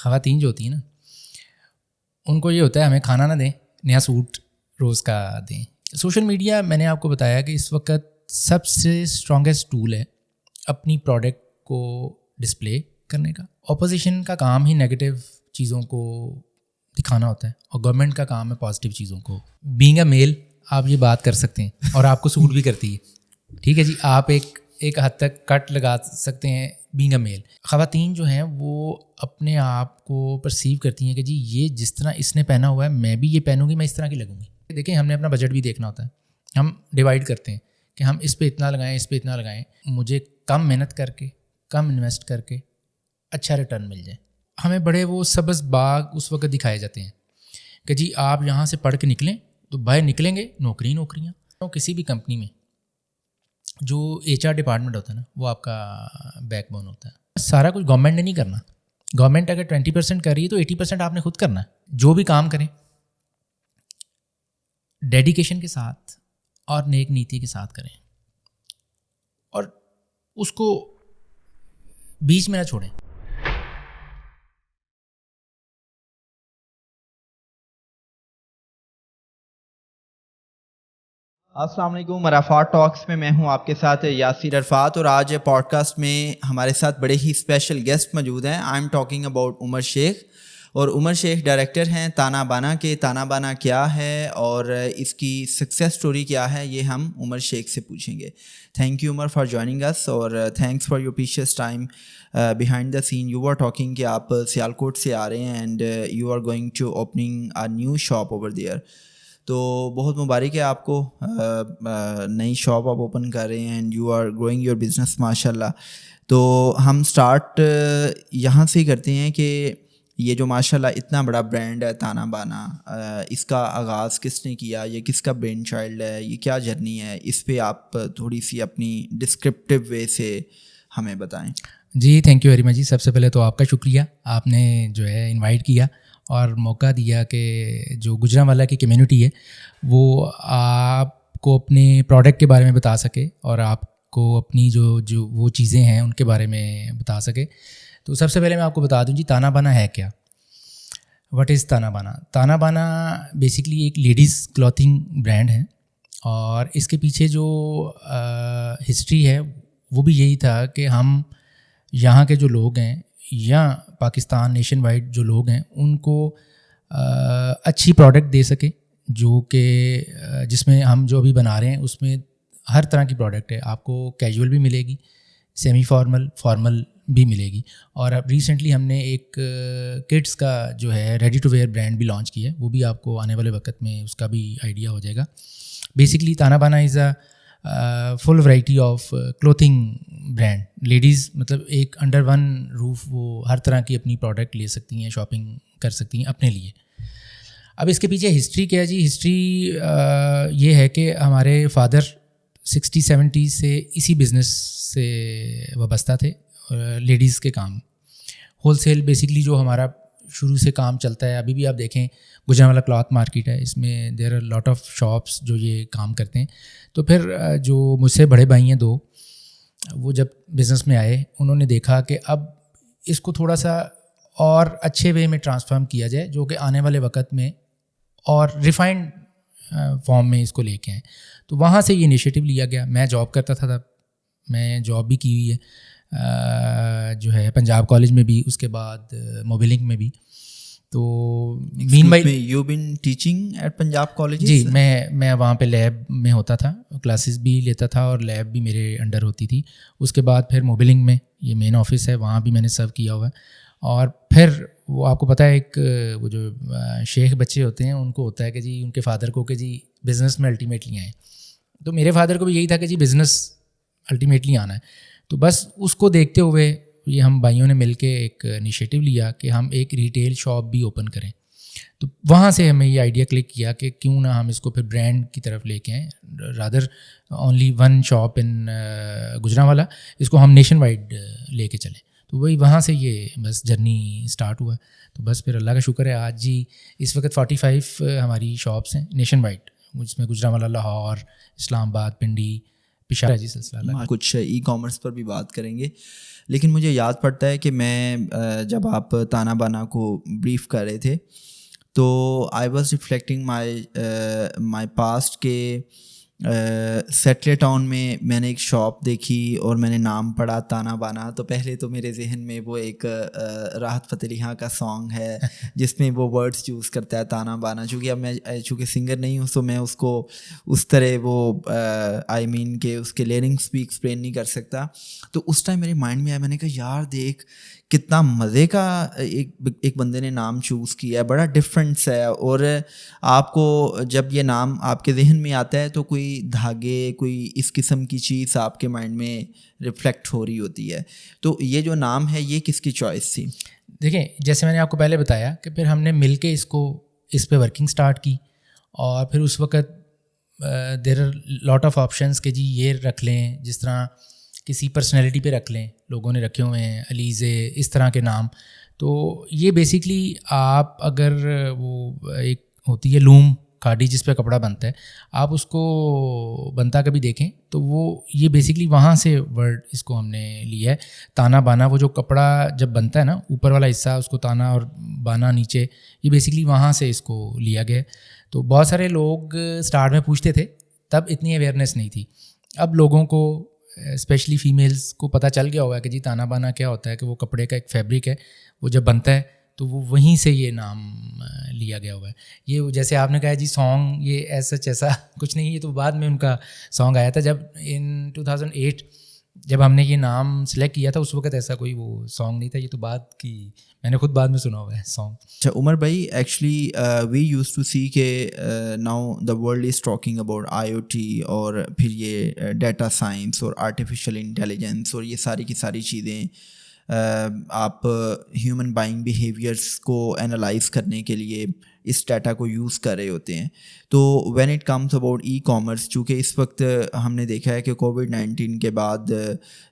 خواتین جو ہوتی ہیں نا ان کو یہ ہوتا ہے ہمیں کھانا نہ دیں, نیا سوٹ روز کا دیں. سوشل میڈیا میں نے آپ کو بتایا کہ اس وقت سب سے اسٹرانگیسٹ ٹول ہے اپنی پروڈکٹ کو ڈسپلے کرنے کا. اپوزیشن کا کام ہی نگیٹو چیزوں کو دکھانا ہوتا ہے اور گورنمنٹ کا کام ہے پازیٹیو چیزوں کو. بینگ اے میل آپ یہ بات کر سکتے ہیں اور آپ کو سوٹ بھی کرتی ہے, ٹھیک ہے جی. آپ ایک حد تک کٹ لگا سکتے ہیں بینگ اے میل. خواتین جو ہیں وہ اپنے آپ کو پرسیو کرتی ہیں کہ جی یہ جس طرح اس نے پہنا ہوا ہے میں بھی یہ پہنوں گی, میں اس طرح کی لگوں گی. دیکھیں ہم نے اپنا بجٹ بھی دیکھنا ہوتا ہے, ہم ڈیوائڈ کرتے ہیں کہ ہم اس پہ اتنا لگائیں, اس پہ اتنا لگائیں, مجھے کم محنت کر کے کم انویسٹ کر کے اچھا ریٹرن مل جائے. ہمیں بڑے وہ سبز باغ اس وقت دکھائے جاتے ہیں کہ جی آپ یہاں سے پڑھ کے نکلیں تو باہر نکلیں گے نوکریاں. کسی بھی کمپنی میں جو ایچ آر ڈپارٹمنٹ ہوتا ہے نا وہ آپ کا بیک بون ہوتا ہے. سارا کچھ گورنمنٹ نے نہیں کرنا. گورنمنٹ اگر 20% کر رہی ہے تو 80% آپ نے خود کرنا ہے. جو بھی کام کریں ڈیڈیکیشن کے ساتھ اور نیک نیتی کے ساتھ کریں اور اس کو بیچ میں نہ چھوڑیں. السلام علیکم. عرفات ٹاکس میں میں ہوں آپ کے ساتھ یاسر عرفات, اور آج پوڈ کاسٹ میں ہمارے ساتھ بڑے ہی اسپیشل گیسٹ موجود ہیں. آئی ایم ٹاکنگ اباؤٹ عمر شیخ, اور عمر شیخ ڈائریکٹر ہیں تانا بانا کے. تانا بانا کیا ہے اور اس کی سکسیس سٹوری کیا ہے یہ ہم عمر شیخ سے پوچھیں گے. Thank you Umar for joining us, اور thanks for your precious time behind the scene. You are talking کہ آپ سیالکوٹ سے آ رہے ہیں and you are going to opening a new shop over there. تو بہت مبارک ہے آپ کو, نئی شاپ آپ اوپن کر رہے ہیں and you are growing your business ماشاء اللہ. تو ہم اسٹارٹ یہاں سے ہی کرتے ہیں کہ یہ جو ماشاء اللہ اتنا بڑا برانڈ ہے تانا بانا, اس کا آغاز کس نے کیا, یہ کس کا برین چائلڈ ہے, یہ کیا جرنی ہے, اس پہ آپ تھوڑی سی اپنی ڈسکرپٹیو وے سے ہمیں بتائیں. جی تھینک یو ویری مچ جی. سب سے پہلے تو آپ کا شکریہ, آپ نے جو ہے انوائٹ کیا اور موقع دیا کہ جو گجرانوالہ کی کمیونٹی ہے وہ آپ کو اپنے پروڈکٹ کے بارے میں بتا سکے اور آپ کو اپنی جو وہ چیزیں ہیں ان کے بارے میں بتا سکے. تو سب سے پہلے میں آپ کو بتا دوں جی تانا بانا ہے کیا, وٹ از تانا بانا. تانا بانا بیسکلی ایک لیڈیز کلاتھنگ برانڈ ہے, اور اس کے پیچھے جو ہسٹری ہے وہ بھی یہی تھا کہ ہم یہاں کے جو لوگ ہیں یا پاکستان نیشن وائڈ جو لوگ ہیں ان کو اچھی پروڈکٹ دے سکے, جو کہ جس میں ہم جو ابھی بنا رہے ہیں اس میں ہر طرح کی پروڈکٹ ہے. آپ کو کیجول بھی ملے گی, سیمی فارمل, فارمل بھی ملے گی, اور اب ریسنٹلی ہم نے ایک کڈس کا جو ہے ریڈی ٹو ویئر برانڈ بھی لانچ کیا ہے, وہ بھی آپ کو آنے والے وقت میں اس کا بھی آئیڈیا ہو جائے گا. Basically Tana Bana is a full variety of clothing brand. Ladies مطلب ایک انڈر ون روف وہ ہر طرح کی اپنی پروڈکٹ لے سکتی ہیں, شاپنگ کر سکتی ہیں اپنے لیے. اب اس کے پیچھے ہسٹری کیا ہے جی. ہسٹری یہ ہے کہ ہمارے فادر 60-70 سے اسی بزنس سے وابستہ تھے, لیڈیز کے کام, ہول سیل بیسکلی جو ہمارا شروع سے کام چلتا ہے. ابھی بھی آپ دیکھیں گجرانوالہ کلاتھ مارکیٹ ہے, اس میں there are lot of shops جو یہ کام کرتے ہیں. تو پھر جو مجھ سے بڑے بھائی ہیں دو, وہ جب بزنس میں آئے انہوں نے دیکھا کہ اب اس کو تھوڑا سا اور اچھے وے میں ٹرانسفارم کیا جائے, جو کہ آنے والے وقت میں اور ریفائنڈ فارم میں اس کو لے کے آئیں. تو وہاں سے یہ انیشیٹو لیا گیا. میں جاب کرتا تھا تب, میں جاب بھی کی ہوئی ہے جو ہے پنجاب کالج میں بھی, اس کے بعد موبیلنک میں بھی. تو man by you been teaching at Punjab college. جی میں وہاں پہ لیب میں ہوتا تھا, کلاسز بھی لیتا تھا اور لیب بھی میرے انڈر ہوتی تھی. اس کے بعد پھر موبیلنک میں یہ مین آفس ہے, وہاں بھی میں نے سرو کیا ہوا ہے. اور پھر وہ آپ کو پتہ ہے ایک وہ جو شیخ بچے ہوتے ہیں ان کو ہوتا ہے کہ جی ان کے فادر کو کہ جی بزنس میں الٹیمیٹلی آئیں. تو میرے فادر کو بھی یہی تھا کہ جی بزنس الٹیمیٹلی آنا ہے. تو بس اس کو دیکھتے ہوئے یہ ہم بھائیوں نے مل کے ایک انیشیٹو لیا کہ ہم ایک ریٹیل شاپ بھی اوپن کریں. تو وہاں سے ہمیں یہ آئیڈیا کلک کیا کہ کیوں نہ ہم اس کو پھر برانڈ کی طرف لے کے آئیں, رادر اونلی ون شاپ ان گجرانوالہ, اس کو ہم نیشن وائڈ لے کے چلیں. تو وہی وہاں سے یہ بس جرنی اسٹارٹ ہوا. تو بس پھر اللہ کا شکر ہے آج جی اس وقت 45 ہماری شاپس ہیں نیشن وائڈ, جس میں گجرانوالہ, لاہور, اسلام آباد, پنڈی, پشارہ جی سلسلہ. کچھ ای کامرس پر بھی بات کریں گے, لیکن مجھے یاد پڑتا ہے کہ میں جب آپ تانا بانا کو بریف کر رہے تھے تو I was reflecting my past کہ سیٹلے ٹاؤن میں نے ایک شاپ دیکھی اور میں نے نام پڑھا تانا بانا, تو پہلے تو میرے ذہن میں وہ ایک راحت فتح علی خان کا سانگ ہے جس میں وہ ورڈز چوز کرتا ہے تانا بانا. چونکہ اب میں چونکہ سنگر نہیں ہوں تو میں اس کو اس طرح وہ آئی مین کہ اس کے لیرنگس بھی ایکسپلین نہیں کر سکتا. تو اس ٹائم میرے مائنڈ میں آیا, میں نے کہا یار دیکھ کتنا مزے کا ایک بندے نے نام چوز کیا ہے, بڑا ڈفرینس ہے. اور آپ کو جب یہ نام آپ کے ذہن میں آتا ہے تو کوئی دھاگے, کوئی اس قسم کی چیز آپ کے مائنڈ میں ریفلیکٹ ہو رہی ہوتی ہے. تو یہ جو نام ہے یہ کس کی چوائس تھی؟ دیکھیں جیسے میں نے آپ کو پہلے بتایا کہ پھر ہم نے مل کے اس پہ ورکنگ سٹارٹ کی, اور پھر اس وقت there are lot of options کہ جی یہ رکھ لیں, جس طرح کسی پرسنالٹی پہ رکھ لیں, لوگوں نے رکھے ہوئے ہیں علیزے اس طرح کے نام. تو یہ بیسکلی آپ اگر وہ ایک ہوتی ہے لوم کھاڑی جس پہ کپڑا بنتا ہے, آپ اس کو بنتا کبھی دیکھیں تو وہ یہ بیسکلی وہاں سے ورڈ اس کو ہم نے لیا ہے. تانا بانا وہ جو کپڑا جب بنتا ہے نا, اوپر والا حصہ اس کو تانا اور بانا نیچے, یہ بیسکلی وہاں سے اس کو لیا گیا. تو بہت سارے لوگ اسٹارٹ میں پوچھتے تھے, تب اتنی اویئرنیس نہیں تھی. اب لوگوں کو اسپیشلی فیمیلز کو پتہ چل گیا ہوگا کہ جی تانا بانا کیا ہوتا ہے, کہ وہ کپڑے کا ایک فیبرک ہے, وہ جب بنتا ہے تو وہ وہیں سے یہ نام لیا گیا ہوا ہے. یہ جیسے آپ نے کہا جی سانگ, یہ ایسا کچھ نہیں, یہ تو بعد میں ان کا سانگ آیا تھا. جب ان 2008 جب ہم نے یہ نام سلیکٹ کیا تھا اس وقت ایسا کوئی وہ سانگ نہیں تھا, یہ تو بعد کی, میں نے خود بعد میں سنا ہوا ہے سانگ. اچھا عمر بھائی, ایکچولی وی یوز ٹو سی کہ now the world is talking about IoT, اور پھر یہ ڈیٹا سائنس اور آرٹیفیشیل انٹیلیجنس اور یہ ساری کی ساری چیزیں آپ ہیومن بائنگ بیہیویئرس کو انالائز کرنے کے لیے اس ڈیٹا کو یوز کر رہے ہوتے ہیں. تو when it comes about e commerce, چونکہ اس وقت ہم نے دیکھا ہے کہ کووڈ-19 کے بعد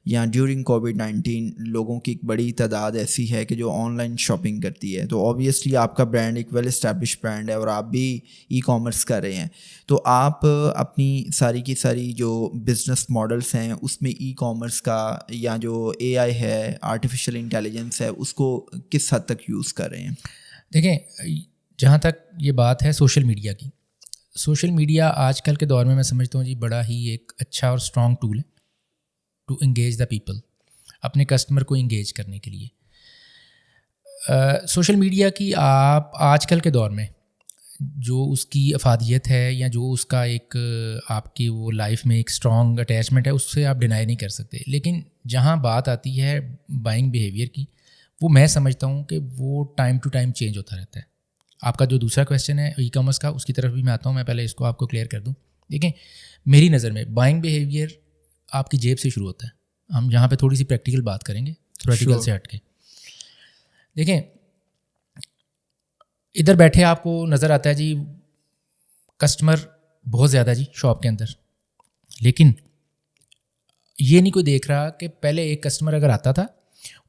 یا ڈیورنگ کووڈ-19 لوگوں کی ایک بڑی تعداد ایسی ہے کہ جو آن لائن شاپنگ کرتی ہے. تو آبویسلی آپ کا برانڈ ایک ویل اسٹیبلش برانڈ ہے اور آپ بھی ای کامرس کر رہے ہیں. تو آپ اپنی ساری کی ساری جو بزنس ماڈلس ہیں اس میں ای کامرس کا یا جو AI ہے, آرٹیفیشیل انٹیلیجنس ہے, اس کو کس حد تک یوز کر رہے ہیں؟ دیکھیں جہاں تک یہ بات ہے سوشل میڈیا کی, سوشل میڈیا آج کل کے دور میں سمجھتا ہوں جی بڑا ہی ایک اچھا اور اسٹرانگ ٹول ہے ٹو انگیج دا پیپل, اپنے کسٹمر کو انگیج کرنے کے لیے. سوشل میڈیا کی آپ آج کل کے دور میں جو اس کی افادیت ہے یا جو اس کا ایک آپ کی وہ لائف میں ایک اسٹرانگ اٹیچمنٹ ہے, اس سے آپ ڈینائی نہیں کر سکتے. لیکن جہاں بات آتی ہے بائنگ بیہیویئر کی, وہ میں سمجھتا ہوں کہ وہ ٹائم ٹو ٹائم چینج ہوتا رہتا ہے. آپ کا جو دوسرا کویشچن ہے ای کامرس کا, اس کی طرف بھی میں آتا ہوں. میں پہلے اس کو آپ کو کلیئر کر دوں. دیکھیں میری نظر میں بائنگ بیہیویئر آپ کی جیب سے شروع ہوتا ہے. ہم یہاں پہ تھوڑی سی پریکٹیکل بات کریں گے, تھیوریٹیکل سے ہٹ کے. دیکھیں ادھر بیٹھے آپ کو نظر آتا ہے جی کسٹمر بہت زیادہ جی شاپ کے اندر, لیکن یہ نہیں کوئی دیکھ رہا کہ پہلے ایک کسٹمر اگر آتا تھا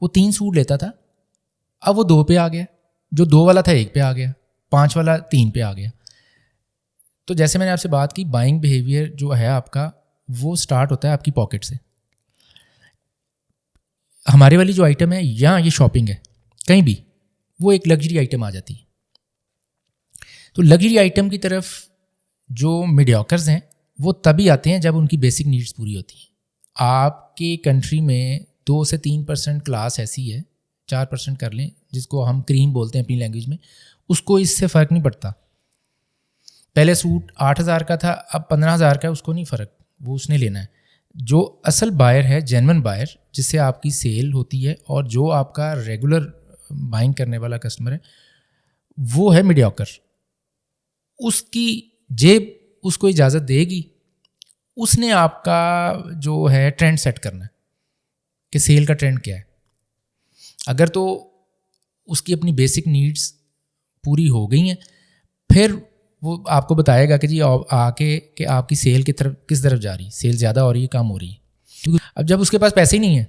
وہ 3 سوٹ لیتا تھا, اب وہ 2 پہ آ گیا, جو 2 والا تھا 1 پہ آ گیا, 5 والا 3 پہ آ گیا. تو جیسے میں نے آپ سے بات کی, بائنگ بیہیویئر جو ہے آپ کا وہ سٹارٹ ہوتا ہے آپ کی پاکٹ سے. ہمارے والی جو آئٹم ہے یا یہ شاپنگ ہے کہیں بھی, وہ ایک لگژری آئٹم آ جاتی ہے. تو لگژری آئٹم کی طرف جو میڈیوکرز ہیں وہ تبھی آتے ہیں جب ان کی بیسک نیڈس پوری ہوتی ہیں. آپ کی کنٹری میں 2 سے 3% کلاس ایسی ہے, 4% کر لیں, جس کو ہم کریم بولتے ہیں اپنی لینگویج میں, اس کو اس سے فرق نہیں پڑتا. پہلے سوٹ 8,000 کا تھا, اب 15,000 کا, اس کو نہیں فرق, وہ اس نے لینا ہے. جو اصل بائر ہے, جینون بائر, جس سے آپ کی سیل ہوتی ہے, اور جو آپ کا ریگولر بائنگ کرنے والا کسٹمر ہے, وہ ہے میڈیوکر. اس کی جیب اس کو اجازت دے گی, اس نے آپ کا جو ہے ٹرینڈ سیٹ کرنا ہے کہ سیل کا ٹرینڈ کیا ہے. اگر تو اس کی اپنی بیسک نیڈس پوری ہو گئی ہیں, پھر وہ آپ کو بتائے گا کہ جی آ کے کہ آپ کی سیل کی طرف کس طرف جا رہی ہے, سیل زیادہ ہو رہی ہے کم ہو رہی ہے. کیونکہ اب جب اس کے پاس پیسے ہی نہیں ہیں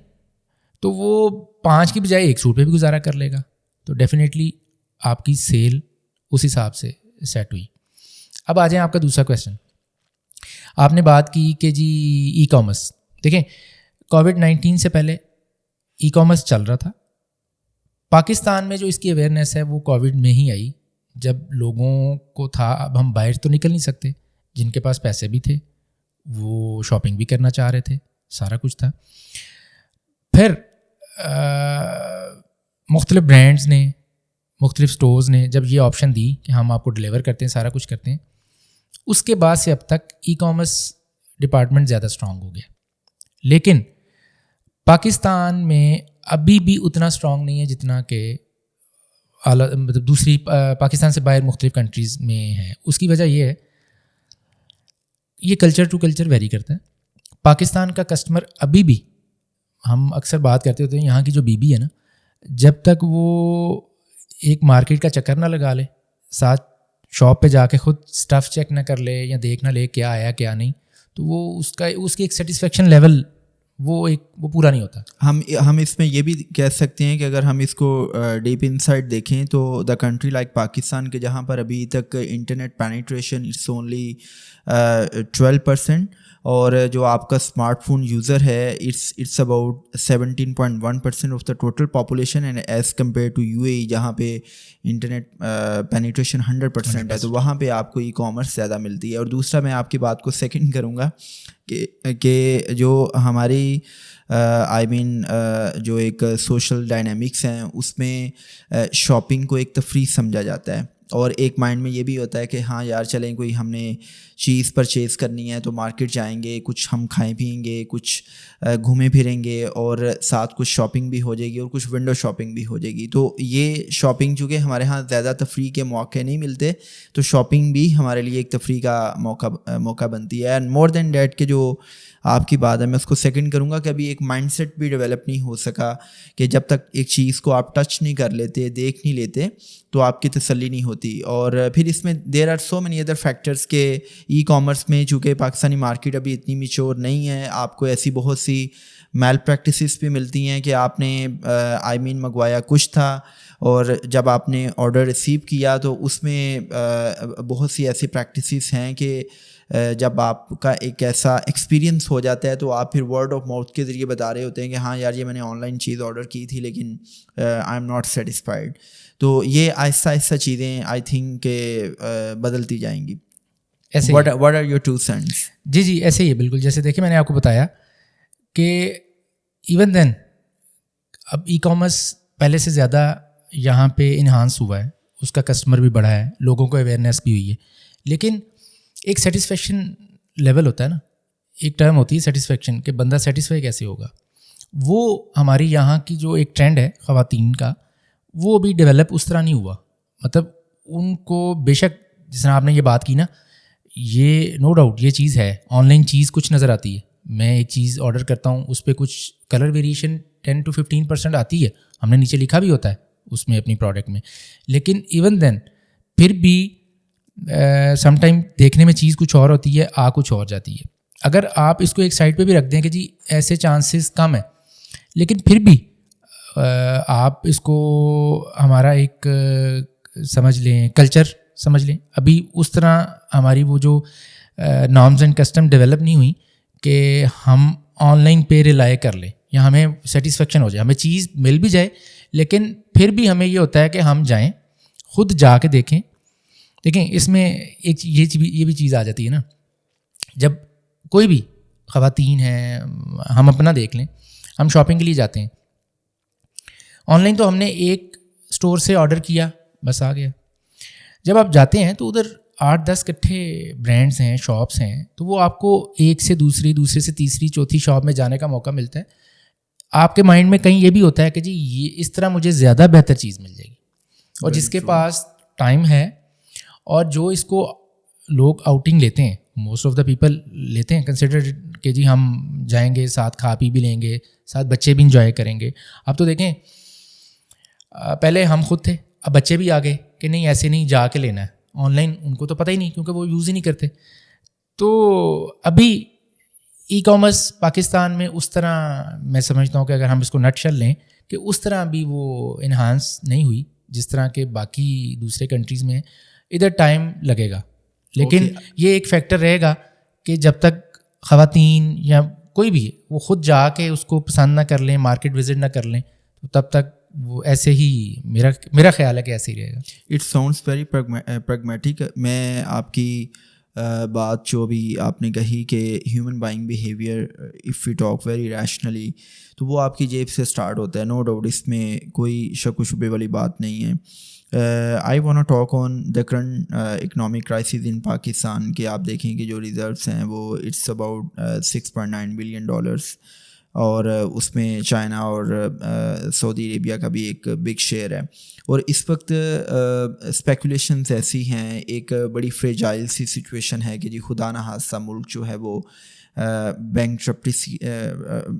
تو وہ 5 کی بجائے 1 سوٹ پہ بھی گزارا کر لے گا. تو ڈیفینیٹلی آپ کی سیل اس حساب سے سیٹ ہوئی. اب آ جائیں آپ کا دوسرا کویشچن. آپ نے بات کی کہ جی ای کامرس، دیکھیں کووڈ-19 سے پہلے ای کامرس چل رہا تھا. پاکستان میں جو اس کی اویئرنیس ہے وہ کووڈ میں ہی آئی، جب لوگوں کو تھا اب ہم باہر تو نکل نہیں سکتے، جن کے پاس پیسے بھی تھے وہ شاپنگ بھی کرنا چاہ رہے تھے، سارا کچھ تھا. پھر مختلف برانڈز نے، مختلف سٹورز نے جب یہ آپشن دی کہ ہم آپ کو ڈلیور کرتے ہیں، سارا کچھ کرتے ہیں، اس کے بعد سے اب تک ای کامرس ڈپارٹمنٹ زیادہ اسٹرانگ ہو گیا. لیکن پاکستان میں ابھی بھی اتنا اسٹرانگ نہیں ہے جتنا کہ مطلب دوسری پاکستان سے باہر مختلف کنٹریز میں ہے. اس کی وجہ یہ ہے، یہ کلچر ٹو کلچر ویری کرتا ہے. پاکستان کا کسٹمر ابھی بھی، ہم اکثر بات کرتے ہوتے ہیں یہاں کی جو بی بی ہے نا، جب تک وہ ایک مارکیٹ کا چکر نہ لگا لے، ساتھ شاپ پہ جا کے خود اسٹف چیک نہ کر لے یا دیکھ نہ لے کیا آیا کیا نہیں، تو وہ اس کی ایک سیٹسفیکشن لیول وہ پورا نہیں ہوتا. ہم اس میں یہ بھی کہہ سکتے ہیں کہ اگر ہم اس کو ڈیپ انسائٹ دیکھیں تو دا کنٹری لائک پاکستان کے جہاں پر ابھی تک انٹرنیٹ پینیٹریشن اٹس اونلی 12%، اور جو آپ کا اسمارٹ فون یوزر ہے it's about 17.1% of the total population, and as compare to UAE جہاں پہ انٹرنیٹ پینیٹریشن 100% ہے، تو وہاں پہ آپ کو ای کامرس زیادہ ملتی ہے. اور دوسرا میں آپ کی بات کو سیکنڈ کروں گا کہ جو ہماری جو ایک سوشل ڈائنامکس ہیں اس میں شاپنگ کو ایک تفریح سمجھا جاتا ہے، اور ایک مائنڈ میں یہ بھی ہوتا ہے کہ ہاں یار چلیں کوئی ہم نے چیز پرچیز کرنی ہے تو مارکیٹ جائیں گے، کچھ ہم کھائیں پئیں گے، کچھ گھومیں پھریں گے، اور ساتھ کچھ شاپنگ بھی ہو جائے گی اور کچھ ونڈو شاپنگ بھی ہو جائے گی. تو یہ شاپنگ چونکہ ہمارے ہاں زیادہ تفریح کے موقع نہیں ملتے، تو شاپنگ بھی ہمارے لیے ایک تفریح کا موقع بنتی ہے. اینڈ مور دین دیٹ کہ جو آپ کی بات ہے میں اس کو سیکنڈ کروں گا کہ ابھی ایک مائنڈ سیٹ بھی ڈیولپ نہیں ہو سکا کہ جب تک ایک چیز کو آپ ٹچ نہیں کر لیتے، دیکھ نہیں لیتے، تو آپ کی تسلی نہیں ہوتی. اور پھر اس میں there are so many other factors کہ ای کامرس میں چونکہ پاکستانی مارکیٹ ابھی اتنی میچور نہیں ہے، آپ کو ایسی بہت سی میل پریکٹسز بھی ملتی ہیں کہ آپ نے منگوایا کچھ تھا، اور جب آپ نے آرڈر ریسیو کیا تو اس میں بہت سی ایسی پریکٹسز ہیں کہ جب آپ کا ایک ایسا ایکسپیرینس ہو جاتا ہے تو آپ پھر ورڈ آف ماؤتھ کے ذریعے بتا رہے ہوتے ہیں کہ ہاں یار یہ میں نے آن لائن چیز آرڈر کی تھی لیکن آئی ایم ناٹ سیٹسفائڈ. تو یہ آہستہ آہستہ چیزیں آئی تھنک کہ بدلتی جائیں گی. ایسے what are your two cents? جی ایسے ہی ہے بالکل. جیسے دیکھیں میں نے آپ کو بتایا کہ ایون دین اب ای کامرس پہلے سے زیادہ یہاں پہ انہانس ہوا ہے، اس کا کسٹمر بھی بڑھا ہے، لوگوں کو اویئرنیس بھی ہوئی ہے، لیکن ایک سیٹسفیکشن لیول ہوتا ہے نا، ایک ٹرم ہوتی ہے سیٹسفیکشن کہ بندہ سیٹسفائی کیسے ہوگا. وہ ہماری یہاں کی جو ایک ٹرینڈ ہے خواتین کا، وہ بھی ڈیولپ اس طرح نہیں ہوا. مطلب ان کو بے شک جس طرح آپ نے یہ بات کی نا، یہ نو ڈاؤٹ یہ چیز ہے، آن لائن چیز کچھ نظر آتی ہے. میں ایک چیز آرڈر کرتا ہوں اس پہ کچھ کلر ویریشن 10 to 15% آتی ہے، ہم نے نیچے لکھا بھی ہوتا ہے اس میں اپنی پروڈکٹ میں، لیکن ایون دین پھر بھی سم ٹائم دیکھنے میں چیز کچھ اور ہوتی ہے، آ کچھ اور جاتی ہے. اگر آپ اس کو ایک سائڈ پہ بھی رکھ دیں کہ جی ایسے چانسز کم ہیں، لیکن پھر بھی آپ اس کو ہمارا ایک سمجھ لیں کلچر سمجھ لیں، ابھی اس طرح ہماری وہ جو نارمز اینڈ کسٹم ڈیولپ نہیں ہوئی کہ ہم آن لائن پہ ریلائی کر لیں یا ہمیں سیٹسفیکشن ہو جائے، ہمیں چیز مل بھی جائے لیکن پھر بھی ہمیں یہ ہوتا ہے کہ ہم جائیں خود جا کے دیکھیں. اس میں ایک یہ بھی چیز آ جاتی ہے نا، جب کوئی بھی خواتین ہیں، ہم اپنا دیکھ لیں، ہم شاپنگ کے لیے جاتے ہیں آن لائن، تو ہم نے ایک اسٹور سے آرڈر کیا بس آ گیا. جب آپ جاتے ہیں تو ادھر 8-10 کٹھے برانڈس ہیں، شاپس ہیں، تو وہ آپ کو ایک سے دوسری سے تیسری چوتھی شاپ میں جانے کا موقع ملتا ہے. آپ کے مائنڈ میں کہیں یہ بھی ہوتا ہے کہ جی یہ اس طرح مجھے زیادہ بہتر چیز مل جائے گی. اور جس کے پاس ٹائم ہے اور جو اس کو لوگ آؤٹنگ لیتے ہیں، موسٹ آف دا پیپل لیتے ہیں کنسیڈر کہ جی ہم جائیں گے ساتھ کھا پی بھی لیں گے، ساتھ بچے بھی انجوائے کریں گے. اب تو دیکھیں پہلے ہم خود تھے، اب بچے بھی آ گئے کہ نہیں ایسے نہیں جا کے لینا ہے آن لائن، ان کو تو پتہ ہی نہیں کیونکہ وہ یوز ہی نہیں کرتے. تو ابھی ای کامرس پاکستان میں اس طرح میں سمجھتا ہوں کہ اگر ہم اس کو نٹ شل لیں کہ اس طرح بھی وہ انہانس نہیں ہوئی جس طرح کہ باقی دوسرے کنٹریز میں. ادھر ٹائم لگے گا، لیکن یہ ایک فیکٹر رہے گا کہ جب تک خواتین یا کوئی بھی وہ خود جا کے اس کو پسند نہ کر لیں, مارکیٹ وزٹ نہ کر لیں, تو تب تک وہ ایسے ہی میرا خیال ہے کہ ایسے ہی رہے گا. It sounds very pragmatic. میں آپ کی بات جو بھی آپ نے کہی کہ human buying behaviour if you talk very rationally, تو وہ آپ کی جیب سے اسٹارٹ ہوتا ہے, نو ڈاؤٹ, اس میں کوئی شک و شبے والی بات نہیں ہے. I want to talk on the current economic crisis in Pakistan کہ آپ دیکھیں کہ جو ریزروس ہیں وہ اٹس اباؤٹ $6.9 بلین, اور اس میں چائنا اور سعودی عربیہ کا بھی ایک بگ شیئر ہے. اور اس وقت اسپیکولیشنز ایسی ہیں, ایک بڑی فریجائل سی سچویشن ہے کہ جی خدا نہ خواستہ ملک جو ہے وہ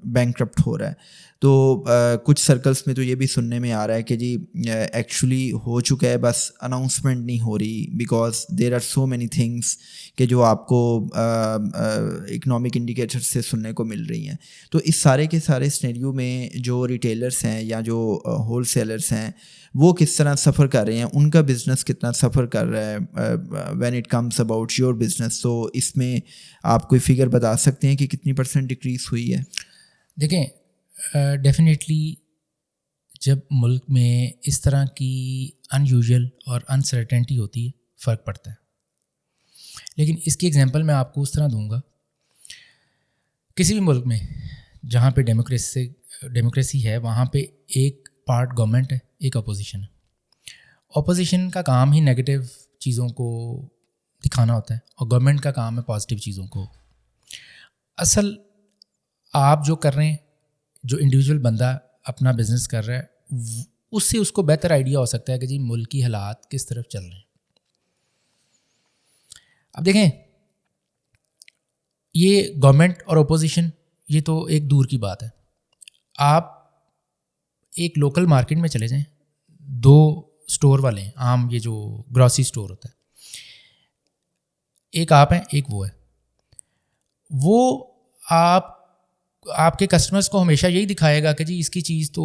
بینکرپٹ ہو رہا ہے. تو کچھ سرکلس میں تو یہ بھی سننے میں آ رہا ہے کہ جی ایکچولی ہو چکا ہے, بس اناؤنسمنٹ نہیں ہو رہی, because there are so many things کہ جو آپ کو اکنامک انڈیکیٹر سے سننے کو مل رہی ہیں. تو اس سارے کے سارے سینیریو میں جو ریٹیلرس ہیں یا جو ہول سیلرس ہیں وہ کس طرح سفر کر رہے ہیں, ان کا بزنس کتنا سفر کر رہا ہے when it comes about your business. تو اس میں آپ کوئی فگر بتا سکتے ہیں کہ کتنی % ڈکریز ہوئی ہے؟ دیکھیں ڈیفینیٹلی جب ملک میں اس طرح کی ان یوزول اور انسرٹینٹی ہوتی ہے فرق پڑتا ہے. لیکن اس کی ایگزامپل میں آپ کو اس طرح دوں گا, کسی بھی ملک میں جہاں پہ ڈیموکریسی ہے وہاں پہ ایک پارٹ گورنمنٹ ہے, ایک اپوزیشن ہے. اپوزیشن کا کام ہی نیگیٹو چیزوں کو دکھانا ہوتا ہے اور گورنمنٹ کا کام ہے پازیٹیو چیزوں کو. اصل آپ جو کر رہے ہیں, جو انڈیویجول بندہ اپنا بزنس کر رہا ہے, اس سے اس کو بہتر آئیڈیا ہو سکتا ہے کہ جی ملکی حالات کس طرف چل رہے ہیں. اب دیکھیں یہ گورنمنٹ اور اپوزیشن یہ تو ایک دور کی بات ہے. آپ ایک لوکل مارکیٹ میں چلے جائیں, 2 اسٹور والے ہیں عام, یہ جو گروسری اسٹور ہوتا ہے, ایک آپ ہیں ایک وہ ہے. وہ آپ کے کسٹمرز کو ہمیشہ یہی دکھائے گا کہ جی اس کی چیز تو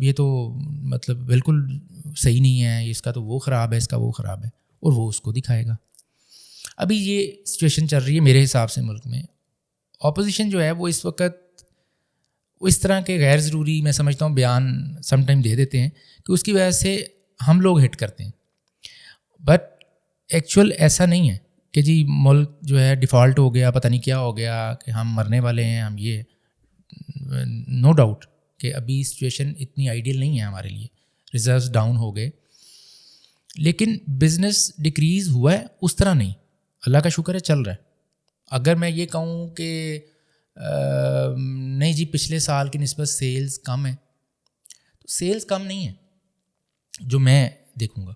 یہ تو بالکل صحیح نہیں ہے, اس کا تو وہ خراب ہے, اس کا وہ خراب ہے, اور وہ اس کو دکھائے گا. ابھی یہ سچویشن چل رہی ہے میرے حساب سے ملک میں. اپوزیشن جو ہے وہ اس وقت اس طرح کے غیر ضروری میں سمجھتا ہوں بیان سم ٹائم دے دیتے ہیں کہ اس کی وجہ سے ہم لوگ ہٹ کرتے ہیں. بٹ ایکچوئل ایسا نہیں ہے کہ جی ملک جو ہے ڈیفالٹ ہو گیا, پتہ نہیں کیا ہو گیا, کہ ہم مرنے والے ہیں, ہم یہ. نو ڈاؤٹ کہ ابھی سچویشن اتنی آئیڈیل نہیں ہے ہمارے لیے, ریزروز ڈاؤن ہو گئے, لیکن بزنس ڈکریز ہوا ہے اس طرح نہیں, اللہ کا شکر ہے چل رہا ہے. اگر میں یہ کہوں کہ نہیں جی پچھلے سال کی نسبت سیلز کم ہے, تو سیلز کم نہیں ہے جو میں دیکھوں گا,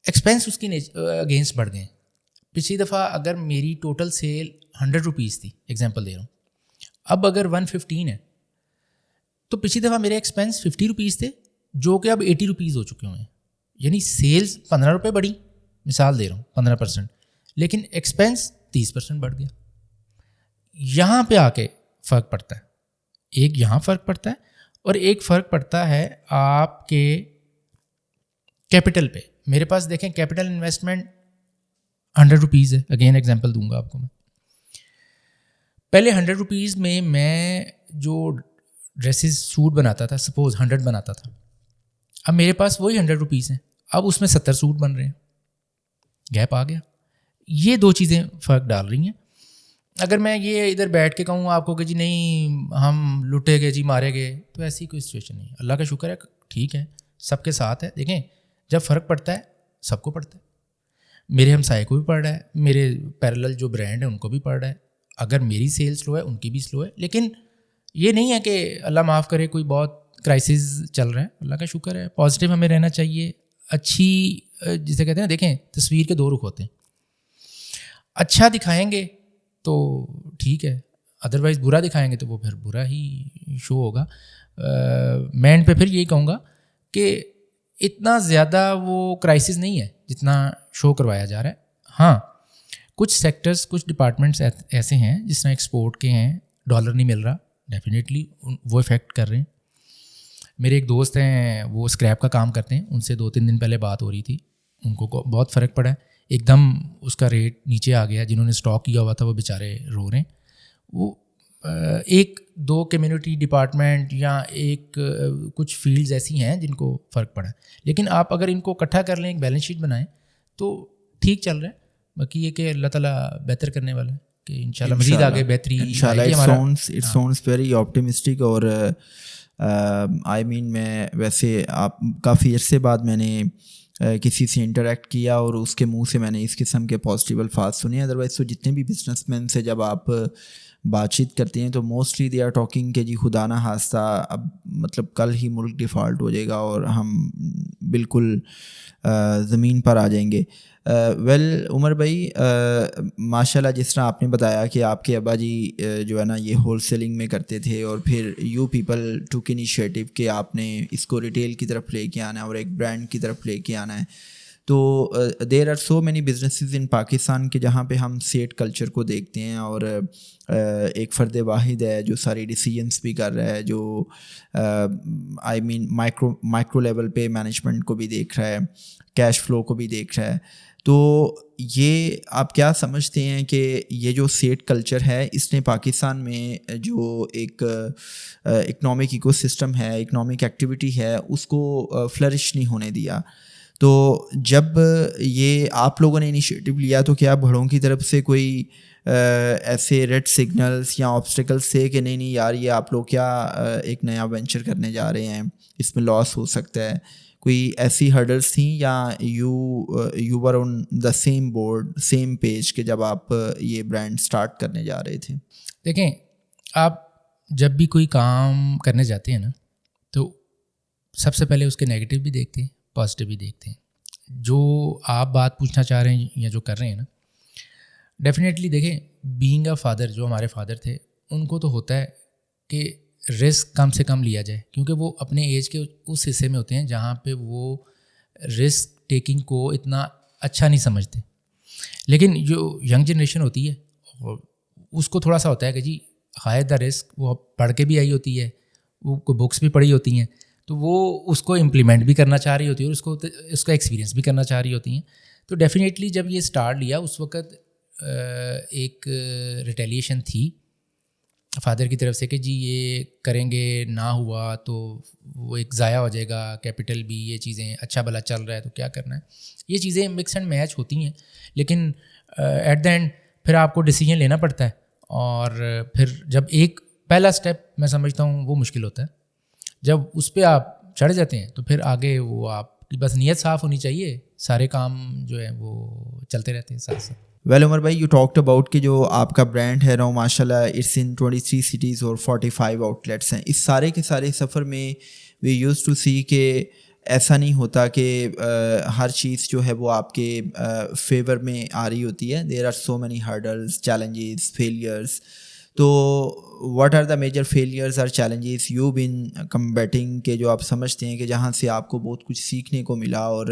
ایکسپینس اس کی اگینسٹ بڑھ گئے ہیں. پچھلی دفعہ اگر میری ٹوٹل سیل 100 روپیز تھی, ایگزامپل دے رہا ہوں, اب اگر 115 ہے تو پچھلی دفعہ میرے ایکسپینس 50 روپیز تھے جو کہ اب 80 روپیز ہو چکے ہوئے ہیں. یعنی سیلز 15 روپے بڑھی, مثال دے رہا ہوں 15%, لیکن ایکسپینس 30% بڑھ گیا. یہاں پہ آ کے فرق پڑتا ہے, ایک یہاں فرق پڑتا ہے اور ایک فرق پڑتا ہے آپ کے کیپٹل پہ. میرے پاس دیکھیں کیپٹل انویسٹمنٹ 100 روپیز ہے, اگین ایگزامپل دوں گا آپ کو میں. پہلے 100 روپیز میں جو ڈریسز سوٹ بناتا تھا, سپوز 100 بناتا تھا, اب میرے پاس وہی 100 روپیز ہیں, اب اس میں 70 سوٹ بن رہے ہیں, گیپ آ گیا. یہ 2 چیزیں فرق ڈال رہی ہیں. اگر میں یہ ادھر بیٹھ کے کہوں آپ کو کہ جی نہیں ہم لٹے گئے جی مارے گئے, تو ایسی کوئی سچویشن نہیں. اللہ کا شکر ہے ٹھیک ہے, سب کے ساتھ ہے. دیکھیں جب فرق پڑتا ہے سب کو پڑتا ہے, میرے ہمسائے کو بھی پڑ رہا ہے, میرے پیرلل جو برانڈ ہیں ان کو بھی پڑ رہا ہے. اگر میری سیل سلو ہے ان کی بھی سلو ہے, لیکن یہ نہیں ہے کہ اللہ معاف کرے کوئی بہت کرائسس چل رہا ہے. اللہ کا شکر ہے, پازیٹیو ہمیں رہنا چاہیے. اچھی جسے کہتے ہیں نا, دیکھیں تصویر کے 2 رخ ہوتے ہیں, اچھا دکھائیں گے تو ٹھیک ہے, ادروائز برا دکھائیں گے تو وہ پھر برا ہی شو ہوگا. میں اینڈ پہ پھر یہی کہوں گا کہ اتنا زیادہ وہ کرائسس نہیں ہے جتنا شو کروایا جا رہا ہے. ہاں کچھ سیکٹرز, کچھ ڈپارٹمنٹس ایسے ہیں جس طرح ایکسپورٹ کے ہیں, ڈالر نہیں مل رہا, ڈیفینیٹلی وہ افیکٹ کر رہے ہیں. میرے ایک دوست ہیں وہ اسکریپ کا کام کرتے ہیں, ان سے 2-3 دن پہلے بات ہو رہی تھی, ان کو بہت فرق پڑا ہے. ایک دم اس کا ریٹ نیچے آ گیا, جنہوں نے اسٹاک کیا ہوا تھا وہ بیچارے رو رہے ہیں. وہ ایک دو کمیونٹی ڈپارٹمنٹ یا ایک کچھ فیلڈز ایسی ہیں جن کو فرق پڑا ہے, لیکن آپ اگر ان کو اکٹھا کر لیں, ایک بیلنس شیٹ بنائیں تو ٹھیک چل رہا ہے. باقی یہ کہ اللہ تعالیٰ بہتر کرنے والا ہے کہ انشاءاللہ مزید آگے بہتری اٹ ساؤنڈس ویری آپٹیمسٹک. اور آئی مین میں ویسے آپ کافی عرصے بعد میں نے کسی سے انٹریکٹ کیا اور اس کے منہ سے میں نے اس قسم کے پازیٹیو الفاظ سنے. ادروائز تو جتنے بھی بزنس مین سے جب آپ بات چیت کرتے ہیں تو موسٹلی دے آر ٹاکنگ کہ جی خدا نہ خواستہ اب مطلب کل ہی ملک ڈیفالٹ ہو جائے گا اور ہم بالکل زمین پر آ جائیں گے. ویل عمر بھائی, ماشاء اللہ جس طرح آپ نے بتایا کہ آپ کے ابا جی جو ہے نا یہ ہول سیلنگ میں کرتے تھے اور پھر یو پیپل ٹوک انیشیٹو کہ آپ نے اس کو ریٹیل کی طرف لے کے آنا ہے اور ایک برانڈ کی طرف لے کے آنا ہے. تو there are so many businesses in Pakistan کے جہاں پہ ہم سیٹ کلچر کو دیکھتے ہیں اور ایک فرد واحد ہے جو ساری ڈیسیجنس بھی کر رہا ہے, جو آئی مین مائکرو لیول پہ مینجمنٹ کو بھی دیکھ رہا ہے, کیش فلو کو بھی دیکھ رہا ہے. تو یہ آپ کیا سمجھتے ہیں کہ یہ جو سیٹ کلچر ہے اس نے پاکستان میں جو ایک اکنامک ایکو سسٹم ہے, اکنامک ایکٹیویٹی ہے, اس کو فلرش نہیں ہونے دیا؟ تو جب یہ آپ لوگوں نے انیشیٹو لیا تو کیا بڑوں کی طرف سے کوئی ایسے ریڈ سگنلس یا آبسٹیکلس تھے کہ نہیں یار یہ آپ لوگ کیا ایک نیا وینچر کرنے جا رہے ہیں, اس میں لاس ہو سکتا ہے, کوئی ایسی ہرڈلس تھیں یا you were on the same board same page کہ جب آپ یہ برانڈ اسٹارٹ کرنے جا رہے تھے؟ دیکھیں, آپ جب بھی کوئی کام کرنے جاتے ہیں نا تو سب سے پہلے اس کے نیگیٹو بھی دیکھتے ہیں, پازیٹیو بھی دیکھتے ہیں. جو آپ بات پوچھنا چاہ رہے ہیں یا جو کر رہے ہیں نا, ڈیفینیٹلی دیکھیں بینگ اے فادر, جو ہمارے فادر تھے ان کو تو ہوتا ہے کہ رسک کم سے کم لیا جائے, کیونکہ وہ اپنے ایج کے اس حصے میں ہوتے ہیں جہاں پہ وہ رسک ٹیکنگ کو اتنا اچھا نہیں سمجھتے. لیکن جو ینگ جنریشن ہوتی ہے اس کو تھوڑا سا ہوتا ہے کہ جی ہائی دا رسک, وہ پڑھ کے بھی آئی ہوتی ہے, وہ کوئی بکس بھی پڑھی ہوتی ہیں, تو وہ اس کو امپلیمنٹ بھی کرنا چاہ رہی ہوتی ہے اور اس کا ایکسپیرینس بھی کرنا چاہ رہی ہوتی ہیں. تو ڈیفینیٹلی جب یہ اسٹارٹ لیا اس وقت ایک ریٹیلیشن تھی فادر کی طرف سے کہ جی یہ کریں گے, نہ ہوا تو وہ ایک ضائع ہو جائے گا, کیپٹل بھی, یہ چیزیں اچھا بھلا چل رہا ہے تو کیا کرنا ہے. یہ چیزیں مکس اینڈ میچ ہوتی ہیں, لیکن ایٹ دا اینڈ پھر آپ کو ڈیسیجن لینا پڑتا ہے. اور پھر جب ایک پہلا اسٹیپ میں سمجھتا ہوں وہ مشکل ہوتا ہے, جب اس پہ آپ چڑھ جاتے ہیں تو پھر آگے وہ آپ کی بس نیت صاف ہونی چاہیے, سارے کام جو ہے وہ چلتے رہتے ہیں ساتھ ساتھ. ویل عمر بھائی, یو ٹاکڈ اباؤٹ کہ جو آپ کا برانڈ ہے نا ماشاء اللہ اٹس ان 23 سٹیز اور 45 آؤٹ لیٹس ہیں. اس سارے کے سارے سفر میں وی یوز ٹو سی کہ ایسا نہیں ہوتا کہ ہر چیز جو ہے وہ آپ کے فیور میں آ رہی ہوتی ہے. There are so many hurdles, challenges, failures. تو what are the major failures اور چیلنجز یو بین کمبیٹنگ کہ جو آپ سمجھتے ہیں کہ جہاں سے آپ کو بہت کچھ سیکھنے کو ملا, اور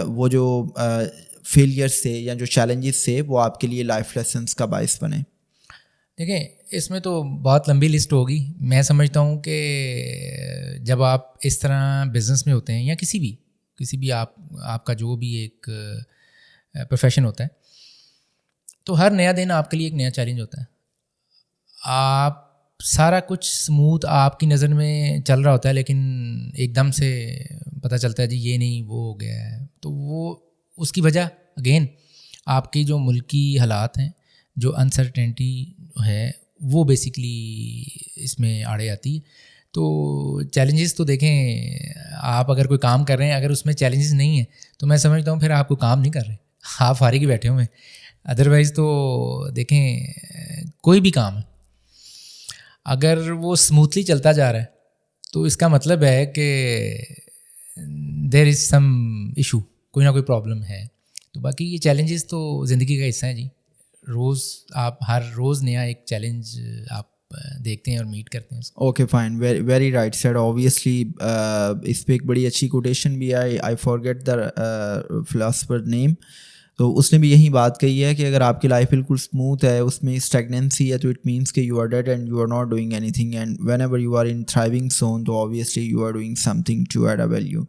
وہ جو فیلیئرس تھے یا جو چیلنجز تھے وہ آپ کے لیے لائف لیسنس کا باعث بنے؟ دیکھیں اس میں تو بہت لمبی لسٹ ہوگی. میں سمجھتا ہوں کہ جب آپ اس طرح بزنس میں ہوتے ہیں یا کسی بھی آپ کا جو بھی ایک پروفیشن ہوتا ہے, تو ہر نیا دن آپ کے لیے ایک نیا چیلنج ہوتا ہے. آپ سارا کچھ اسموتھ آپ کی نظر میں چل رہا ہوتا ہے, لیکن ایک دم سے پتہ چلتا ہے جی یہ نہیں وہ ہو گیا ہے. تو وہ اس کی وجہ اگین آپ کی جو ملکی حالات ہیں, جو انسرٹینٹی ہے, وہ بیسکلی اس میں آڑے آتی ہے. تو چیلنجز تو دیکھیں, آپ اگر کوئی کام کر رہے ہیں, اگر اس میں چیلنجز نہیں ہیں تو میں سمجھتا ہوں پھر آپ کوئی کام نہیں کر رہے, آپ فارغ ہی بیٹھے ہوئے ہیں. ادروائز تو دیکھیں کوئی بھی کام ہے اگر وہ اسموتھلی چلتا جا رہا ہے تو اس کا مطلب ہے کہ دیر از سم ایشو, کوئی نہ کوئی پرابلم ہے. تو باقی یہ چیلنجز تو زندگی کا حصہ ہیں جی. آپ ہر روز نیا ایک چیلنج آپ دیکھتے ہیں اور میٹ کرتے ہیں. Okay fine, very right said. Obviously اس پہ ایک بڑی اچھی کوٹیشن بھی ہے, آئی فارگیٹ دا فلاسفر نیم. تو اس نے بھی یہی بات کہی ہے کہ اگر آپ کی لائف بالکل اسموتھ ہے, اس میں اسٹیگننسی ہے, تو اٹ مینس کہ you are dead and you are not doing anything, and whenever you are in thriving zone تو obviously you are doing something to add a value.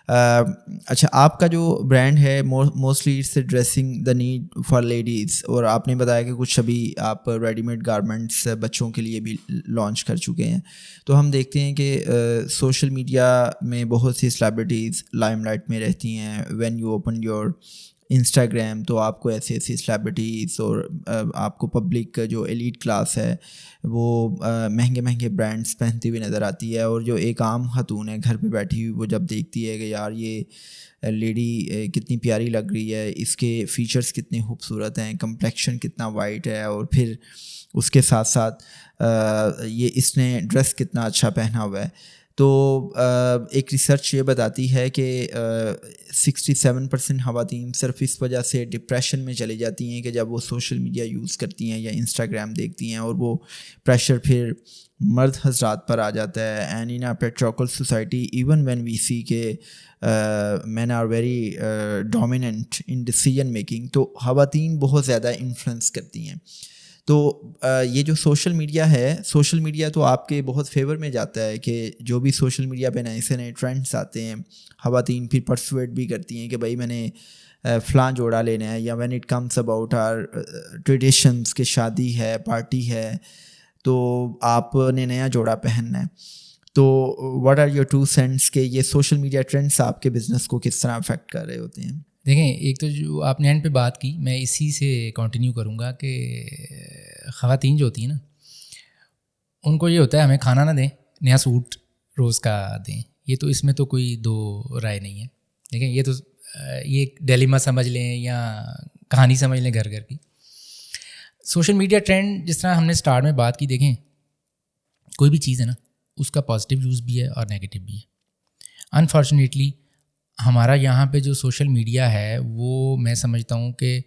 اچھا, آپ کا جو brand ہے mostly it's dressing the need for ladies, اور آپ نے بتایا کہ کچھ ابھی آپ ریڈی میڈ گارمنٹس بچوں کے لیے بھی لانچ کر چکے ہیں. تو ہم دیکھتے ہیں کہ سوشل میڈیا میں بہت سی سیلیبریٹیز لائم لائٹ میں رہتی ہیں. When you open your Instagram تو آپ کو ایسی ایسی سیلیبریٹیز اور آپ کو پبلک جو ایلیٹ کلاس ہے وہ مہنگے مہنگے برانڈس پہنتی ہوئی نظر آتی ہے, اور جو ایک عام خاتون ہے گھر پہ بیٹھی ہوئی وہ جب دیکھتی ہے کہ یار یہ لیڈی کتنی پیاری لگ رہی ہے, اس کے فیچرز کتنے خوبصورت ہیں, کمپلیکشن کتنا وائٹ ہے, اور پھر اس کے ساتھ ساتھ یہ اس نے ڈریس کتنا اچھا پہنا ہوا ہے. تو ایک ریسرچ یہ بتاتی ہے کہ 67% خواتین صرف اس وجہ سے ڈپریشن میں چلی جاتی ہیں کہ جب وہ سوشل میڈیا یوز کرتی ہیں یا انسٹاگرام دیکھتی ہیں, اور وہ پریشر پھر مرد حضرات پر آ جاتا ہے. And in patriarchal society even when we see کہ men are very dominant in decision making, تو خواتین بہت زیادہ انفلوئنس کرتی ہیں. تو یہ جو سوشل میڈیا ہے, سوشل میڈیا تو آپ کے بہت فیور میں جاتا ہے کہ جو بھی سوشل میڈیا پہ نئے سے نئے ٹرینڈس آتے ہیں خواتین پھر پرسویٹ بھی کرتی ہیں کہ بھائی میں نے فلاں جوڑا لینا ہے, یا when it comes about our traditions کہ شادی ہے, پارٹی ہے, تو آپ نے نیا جوڑا پہننا ہے. تو واٹ آر یور 2 cents کہ یہ سوشل میڈیا ٹرینڈس آپ کے بزنس کو کس طرح افیکٹ کر رہے ہوتے ہیں؟ دیکھیں, ایک تو جو آپ نے اینڈ پہ بات کی میں اسی سے کنٹینیو کروں گا کہ خواتین جو ہوتی ہیں نا ان کو یہ ہوتا ہے ہمیں کھانا نہ دیں نیا سوٹ روز کا دیں, یہ تو اس میں تو کوئی دو رائے نہیں ہے. دیکھیں یہ تو یہ ایک ڈیلیما سمجھ لیں یا کہانی سمجھ لیں گھر گھر کی. سوشل میڈیا ٹرینڈ جس طرح ہم نے اسٹارٹ میں بات کی, دیکھیں کوئی بھی چیز ہے نا اس کا پازیٹیو یوز بھی ہے اور نیگیٹیو بھی ہے. انفارچونیٹلی ہمارا یہاں پہ جو سوشل میڈیا ہے وہ میں سمجھتا ہوں کہ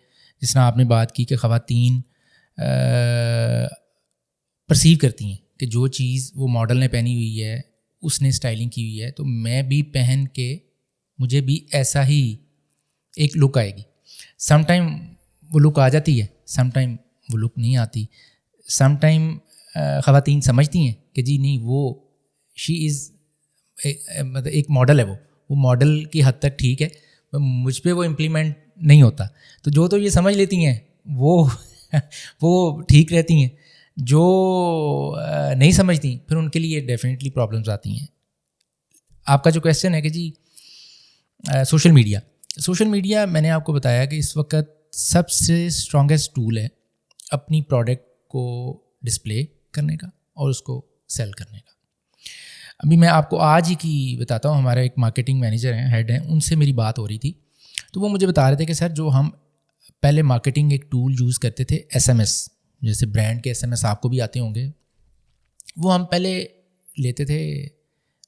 جس طرح آپ نے بات کی کہ خواتین پرسیو کرتی ہیں کہ جو چیز وہ ماڈل نے پہنی ہوئی ہے اس نے اسٹائلنگ کی ہوئی ہے تو میں بھی پہن کے مجھے بھی ایسا ہی ایک لک آئے گی. سم ٹائم وہ لک آ جاتی ہے, سم ٹائم وہ لک نہیں آتی. سم ٹائم خواتین سمجھتی ہیں کہ جی نہیں وہ شی از مطلب ایک ماڈل ہے, وہ ماڈل کی حد تک ٹھیک ہے, مجھ پہ وہ امپلیمنٹ نہیں ہوتا. تو جو تو یہ سمجھ لیتی ہیں وہ ٹھیک رہتی ہیں, جو نہیں سمجھتی پھر ان کے لیے ڈیفینیٹلی پرابلمس آتی ہیں. آپ کا جو کویشچن ہے کہ جی سوشل میڈیا میں نے آپ کو بتایا کہ اس وقت سب سے اسٹرانگیسٹ ٹول ہے اپنی پروڈکٹ کو ڈسپلے کرنے کا اور اس کو سیل کرنے کا. ابھی میں آپ کو آج ہی کی بتاتا ہوں, ہمارا ایک مارکیٹنگ مینیجر ہیں, ہیڈ ہیں, ان سے میری بات ہو رہی تھی تو وہ مجھے بتا رہے تھے کہ سر جو ہم پہلے مارکیٹنگ ایک ٹول یوز کرتے تھے SMS, جیسے برانڈ کے SMS آپ کو بھی آتے ہوں گے, وہ ہم پہلے لیتے تھے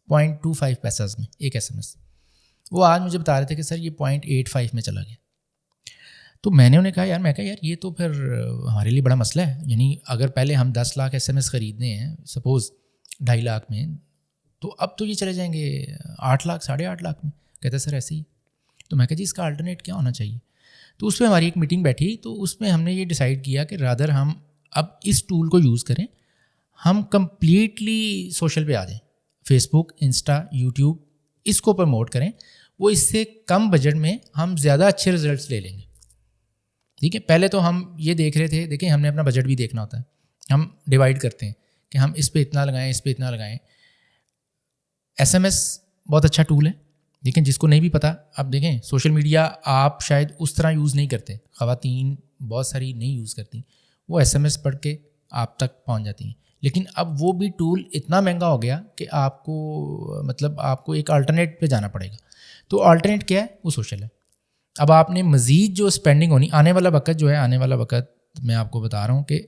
0.25 پیسز میں ایک SMS. وہ آج مجھے بتا رہے تھے کہ سر یہ 0.85 میں چلا گیا. تو میں نے انہیں کہا یار یہ تو پھر ہمارے لیے بڑا مسئلہ ہے. یعنی اگر پہلے ہم 10 لاکھ SMS خریدنے ہیں سپوز 2.5 لاکھ میں, تو اب تو یہ چلے جائیں گے 8 لاکھ 8.5 لاکھ میں. کہتے سر ایسے ہی. تو میں کہا جی اس کا الٹرنیٹ کیا ہونا چاہیے. تو اس پہ ہماری ایک میٹنگ بیٹھی, تو اس میں ہم نے یہ ڈیسائیڈ کیا کہ رادر ہم اب اس ٹول کو یوز کریں, ہم کمپلیٹلی سوشل پہ آ جائیں, فیس بک, انسٹا, یوٹیوب, اس کو پروموٹ کریں. وہ اس سے کم بجٹ میں ہم زیادہ اچھے ریزلٹس لے لیں گے. ٹھیک ہے, پہلے تو ہم یہ دیکھ رہے تھے, دیکھیں ہم نے اپنا بجٹ بھی دیکھنا ہوتا ہے, ہم ڈیوائڈ کرتے ہیں کہ ہم اس پہ اتنا لگائیں, اس پہ اتنا لگائیں. SMS بہت اچھا ٹول ہے, لیکن جس کو نہیں بھی پتہ, اب دیکھیں سوشل میڈیا آپ شاید اس طرح یوز نہیں کرتے, خواتین بہت ساری نہیں یوز کرتی, وہ SMS پڑھ کے آپ تک پہنچ جاتی ہیں. لیکن اب وہ بھی ٹول اتنا مہنگا ہو گیا کہ آپ کو ایک الٹرنیٹ پہ جانا پڑے گا. تو الٹرنیٹ کیا ہے, وہ سوشل ہے. اب آپ نے مزید جو اسپینڈنگ ہونی, آنے والا وقت میں آپ کو بتا رہا ہوں کہ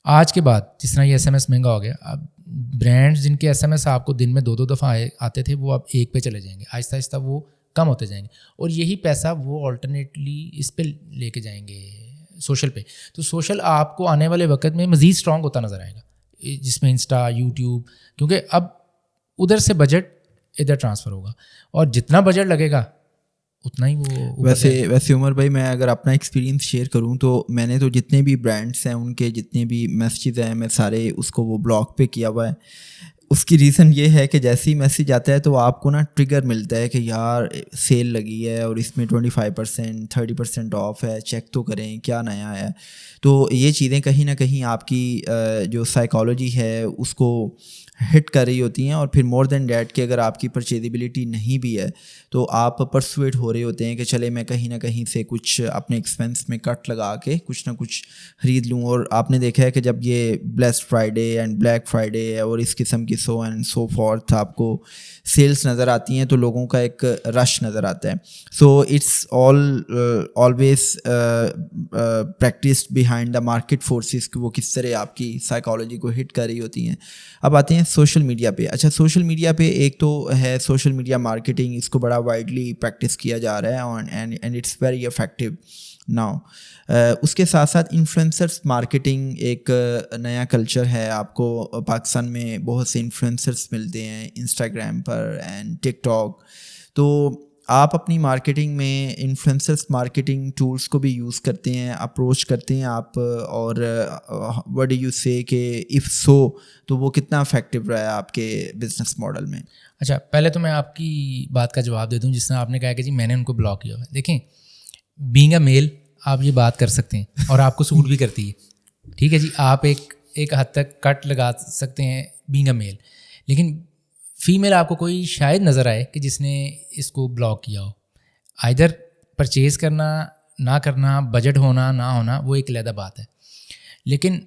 آج کے بعد جس طرح یہ SMS مہنگا ہو گیا, اب برانڈز جن کے SMS آپ کو دن میں 2 دفعہ آتے تھے وہ اب 1 پہ چلے جائیں گے, آہستہ آہستہ وہ کم ہوتے جائیں گے, اور یہی پیسہ وہ آلٹرنیٹلی اس پہ لے کے جائیں گے سوشل پہ. تو سوشل آپ کو آنے والے وقت میں مزید اسٹرانگ ہوتا نظر آئے گا, جس میں انسٹا, یوٹیوب, کیونکہ اب ادھر سے بجٹ ادھر ٹرانسفر ہوگا, اور جتنا بجٹ لگے گا اتنا ہی وہ. ویسے عمر بھائی میں اگر اپنا ایکسپیرینس شیئر کروں تو میں نے تو جتنے بھی برانڈس ہیں ان کے جتنے بھی میسیجز ہیں میں سارے اس کو وہ بلاک پہ کیا ہوا ہے. اس کی ریزن یہ ہے کہ جیسے ہی میسیج آتا ہے تو آپ کو نا ٹریگر ملتا ہے کہ یار سیل لگی ہے اور اس میں 25% 30% آف ہے, چیک تو کریں کیا نیا ہے. تو یہ چیزیں کہیں نہ کہیں آپ کی جو سائیکالوجی ہے اس کو ہٹ کر رہی ہوتی ہیں. اور پھر مور دین دیٹ کہ اگر آپ کی پرچیزیبلٹی نہیں بھی ہے تو آپ پرسویٹ ہو رہے ہوتے ہیں کہ چلے میں کہیں نہ کہیں سے کچھ اپنے ایکسپینس میں کٹ لگا کے کچھ نہ کچھ خرید لوں. اور آپ نے دیکھا ہے کہ جب یہ blessed Friday and black Friday اور اس قسم کی سو اینڈ سو فورتھ آپ کو سیلس نظر آتی ہیں تو لوگوں کا ایک رش نظر آتا ہے. So it's always practised behind the market forces کہ وہ کس طرح آپ کی سائیکالوجی کو ہٹ کر رہی ہوتی ہیں. اب آتے ہیں سوشل میڈیا پہ. اچھا, سوشل میڈیا پہ ایک تو ہے سوشل میڈیا مارکیٹنگ, اس کو بڑا وائڈلی پریکٹس کیا جا رہا ہے and it's very effective now. اس کے ساتھ ساتھ انفلوئنسرس مارکیٹنگ ایک نیا کلچر ہے. آپ کو پاکستان میں بہت سے انفلوئنسرس ملتے ہیں Instagram per and took talk. تو آپ اپنی مارکیٹنگ میں انفلوئنسرس مارکیٹنگ ٹولس کو بھی یوز کرتے ہیں, اپروچ کرتے ہیں آپ, اور وٹ ڈو یو سے کہ اف سو تو وہ کتنا افیکٹو رہا ہے آپ کے بزنس ماڈل میں؟ اچھا, پہلے تو میں آپ کی بات کا جواب دے دوں. جس طرح آپ نے کہا کہ جی میں نے ان کو بلاک کیا ہوا ہے. دیکھیں, بینگ اے میل آپ یہ بات کر سکتے ہیں اور آپ کو سوٹ بھی کرتی ہے, ٹھیک ہے جی, آپ ایک حد تک کٹ لگا سکتے ہیں بینگ اے میل. لیکن فیمیل آپ کو کوئی شاید نظر آئے کہ جس نے اس کو بلاک کیا ہو. آئدر پرچیز کرنا نہ کرنا, بجٹ ہونا نہ ہونا, وہ ایک علیحدہ بات ہے. لیکن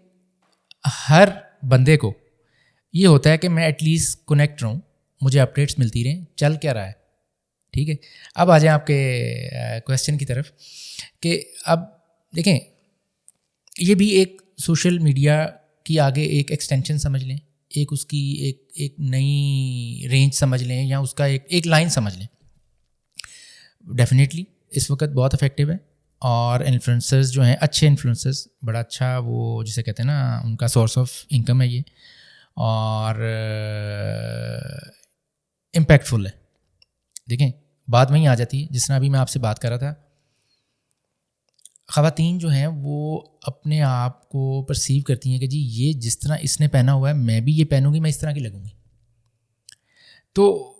ہر بندے کو یہ ہوتا ہے کہ میں ایٹ لیسٹ کنیکٹ رہوں, مجھے اپڈیٹس ملتی رہیں چل کیا رہا ہے, ٹھیک ہے. اب آ جائیں آپ کے کویسچن کی طرف کہ اب دیکھیں, یہ بھی ایک سوشل میڈیا کی آگے ایک ایکسٹینشن سمجھ لیں, ایک اس کی ایک نئی رینج سمجھ لیں, یا اس کا ایک لائن سمجھ لیں. ڈیفینیٹلی اس وقت بہت افیکٹو ہے, اور انفلوئنسرز جو ہیں اچھے انفلوئنسرز, بڑا اچھا وہ جسے کہتے ہیں نا ان کا سورس آف انکم ہے یہ, اور امپیکٹفل ہے. دیکھیں بات وہیں آ جاتی ہے جس طرح ابھی میں آپ سے بات کر رہا تھا. خواتین جو ہیں وہ اپنے آپ کو پرسیو کرتی ہیں کہ جی یہ جس طرح اس نے پہنا ہوا ہے میں بھی یہ پہنوں گی, میں اس طرح کی لگوں گی. تو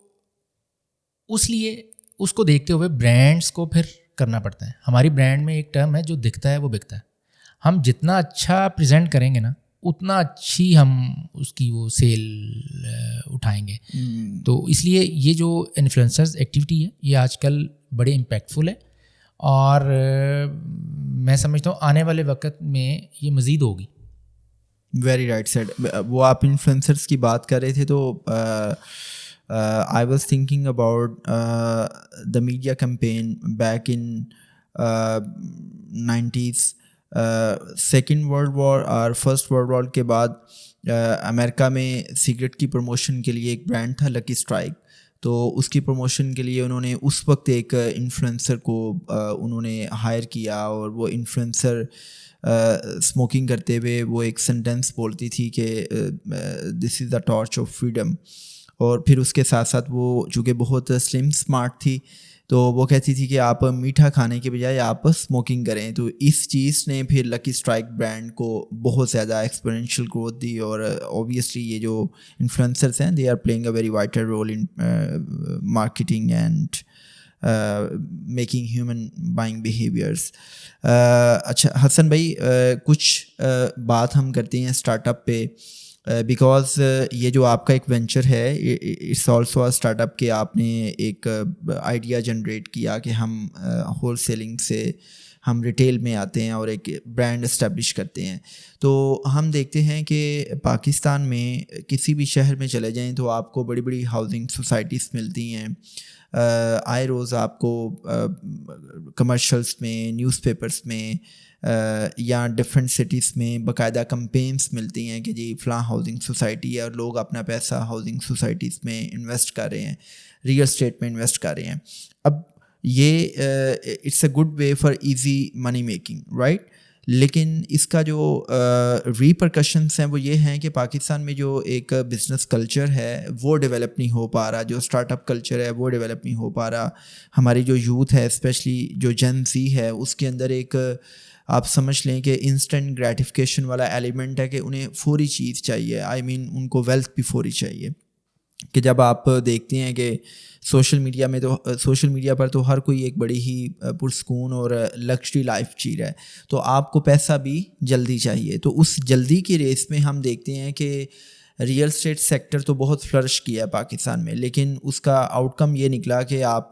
اس لیے اس کو دیکھتے ہوئے برانڈس کو پھر کرنا پڑتا ہے. ہماری برانڈ میں ایک ٹرم ہے جو دکھتا ہے وہ بکتا ہے. ہم جتنا اچھا پریزنٹ کریں گے نا اتنا اچھی ہم اس کی وہ سیل اٹھائیں گے. تو اس لیے یہ جو انفلوئنسرز ایکٹیویٹی ہے یہ آج کل بڑے امپیکٹفل ہے, اور میں سمجھتا ہوں آنے والے وقت میں یہ مزید ہوگی. Very right said. وہ آپ انفلوئنسرس کی بات کر رہے تھے تو I was thinking about the media campaign back in 90s. Second world war اور فرسٹ ورلڈ وار کے بعد امریکہ میں سگریٹ کی پروموشن کے لیے ایک برانڈ تھا لکی اسٹرائک. تو اس کی پروموشن کے لیے انہوں نے اس وقت ایک انفلوئنسر کو انہوں نے ہائر کیا, اور وہ انفلوئنسر اسموکنگ کرتے ہوئے وہ ایک سینٹینس بولتی تھی کہ دس از دا ٹارچ آف فریڈم. اور پھر اس کے ساتھ ساتھ وہ چونکہ بہت سلم اسمارٹ تھی تو وہ کہتی تھی کہ آپ میٹھا کھانے کے بجائے آپ اسموکنگ کریں. تو اس چیز نے پھر لکی اسٹرائک برانڈ کو بہت زیادہ ایکسپونینشیل گروتھ دی. اور اوبیسلی یہ جو انفلوئنسرس ہیں they are playing a very vital role in marketing and making human buying behaviours. اچھا حسن بھائی, کچھ بات ہم کرتے ہیں اسٹارٹ اپ پہ, بیکاز یہ جو آپ کا ایک وینچر ہے it's also a startup کہ آپ نے ایک آئیڈیا جنریٹ کیا کہ ہم ہول سیلنگ سے ہم ریٹیل میں آتے ہیں اور ایک برانڈ اسٹیبلش کرتے ہیں. تو ہم دیکھتے ہیں کہ پاکستان میں کسی بھی شہر میں چلے جائیں تو آپ کو بڑی بڑی ہاؤسنگ سوسائٹیز ملتی ہیں. آئے روز آپ کو کمرشلس میں, نیوز پیپرس میں یا ڈفرینٹ سٹیز میں باقاعدہ کمپینس ملتی ہیں کہ جی فلاں ہاؤسنگ سوسائٹی ہے, اور لوگ اپنا پیسہ ہاؤسنگ سوسائٹیز میں انویسٹ کر رہے ہیں, ریئل اسٹیٹ میں انویسٹ کر رہے ہیں. اب یہ it's a good way for easy money making, right. لیکن اس کا جو ریپرکشنس ہیں وہ یہ ہیں کہ پاکستان میں جو ایک بزنس کلچر ہے وہ ڈیولپ نہیں ہو پا رہا, جو اسٹارٹ اپ کلچر ہے وہ ڈیولپ نہیں ہو پا رہا. ہماری جو یوتھ ہے اسپیشلی جو جن زی ہے اس کے اندر ایک آپ سمجھ لیں کہ انسٹنٹ گریٹیفیکیشن والا ایلیمنٹ ہے کہ انہیں فوری چیز چاہیے. آئی مین ان کو ویلتھ بھی فوری چاہیے. کہ جب آپ دیکھتے ہیں کہ سوشل میڈیا پر تو ہر کوئی ایک بڑی ہی پرسکون اور لگژری لائف جی رہا ہے, تو آپ کو پیسہ بھی جلدی چاہیے. تو اس جلدی کی ریس میں ہم دیکھتے ہیں کہ ریئل اسٹیٹ سیکٹر تو بہت فلرش کیا ہے پاکستان میں, لیکن اس کا آؤٹ کم یہ نکلا کہ آپ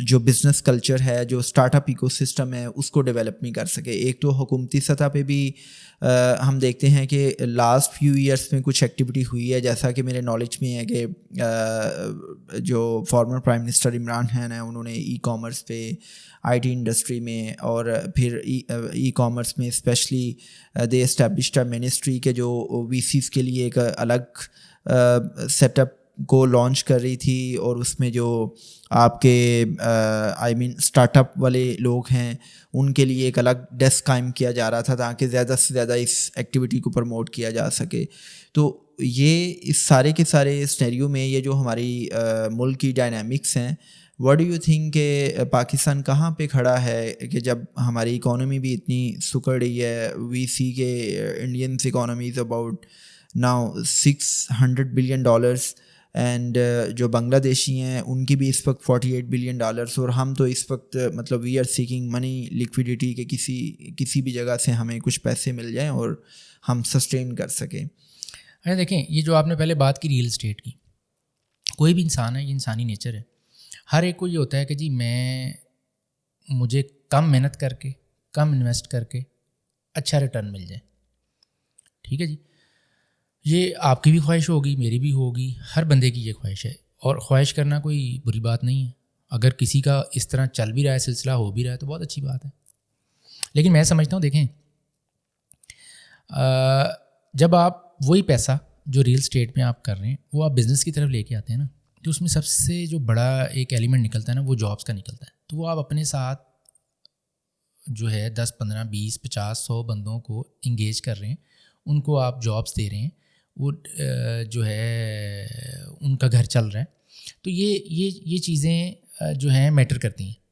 جو بزنس کلچر ہے, جو اسٹارٹ اپ ایکو سسٹم ہے, اس کو ڈیولپ نہیں کر سکے. ایک تو حکومتی سطح پہ بھی ہم دیکھتے ہیں کہ لاسٹ فیو ایئرس میں کچھ ایکٹیویٹی ہوئی ہے, جیسا کہ میرے نالج میں ہے کہ جو former prime minister Imran Khan ہیں, انہوں نے ای کامرس پہ, آئی ٹی انڈسٹری میں, اور پھر ای کامرس میں اسپیشلی دے اسٹیبلشڈ منسٹری کے جو وی سیز کے لیے ایک الگ سیٹ اپ کو لانچ کر رہی تھی, اور اس میں جو آپ کے آئی مین اسٹارٹ اپ والے لوگ ہیں ان کے لیے ایک الگ ڈیسک قائم کیا جا رہا تھا تاکہ زیادہ سے زیادہ اس ایکٹیویٹی کو پروموٹ کیا جا سکے. تو یہ اس سارے کے سارے سنیریو میں یہ جو ہماری ملک کی ڈائنامکس ہیں, واٹ ڈو یو تھنک کہ پاکستان کہاں پہ کھڑا ہے کہ جب ہماری اکانومی بھی اتنی سکڑ رہی ہے, وی سی کے Indians economy is about now $600 billion, and جو بنگلہ دیشی ہیں ان کی بھی اس وقت $48 بلین, اور ہم تو اس وقت مطلب we are seeking money liquidity کہ کسی بھی جگہ سے ہمیں کچھ پیسے مل جائیں اور ہم سسٹین کر سکیں. اچھا دیکھیں, یہ جو آپ نے پہلے بات کی ریئل اسٹیٹ کی, کوئی بھی انسان ہے, یہ انسانی نیچر ہے, ہر ایک کو یہ ہوتا ہے کہ جی مجھے کم محنت کر کے, کم انویسٹ کر کے اچھا ریٹرن مل جائے. ٹھیک ہے جی, یہ آپ کی بھی خواہش ہوگی, میری بھی ہوگی, ہر بندے کی یہ خواہش ہے, اور خواہش کرنا کوئی بری بات نہیں ہے. اگر کسی کا اس طرح چل بھی رہا ہے, سلسلہ ہو بھی رہا ہے, تو بہت اچھی بات ہے. لیکن میں سمجھتا ہوں, دیکھیں, جب آپ وہی پیسہ جو ریئل اسٹیٹ میں آپ کر رہے ہیں وہ آپ بزنس کی طرف لے کے آتے ہیں نا, تو اس میں سب سے جو بڑا ایک ایلیمنٹ نکلتا ہے نا, وہ جابس کا نکلتا ہے. تو وہ آپ اپنے ساتھ جو ہے 10, 15, 20, 50, 100 بندوں کو انگیج کر رہے ہیں, ان کو آپ جابس دے رہے ہیں, وہ جو ہے ان کا گھر چل رہا ہے. تو یہ چیزیں جو ہیں میٹر کرتی ہیں.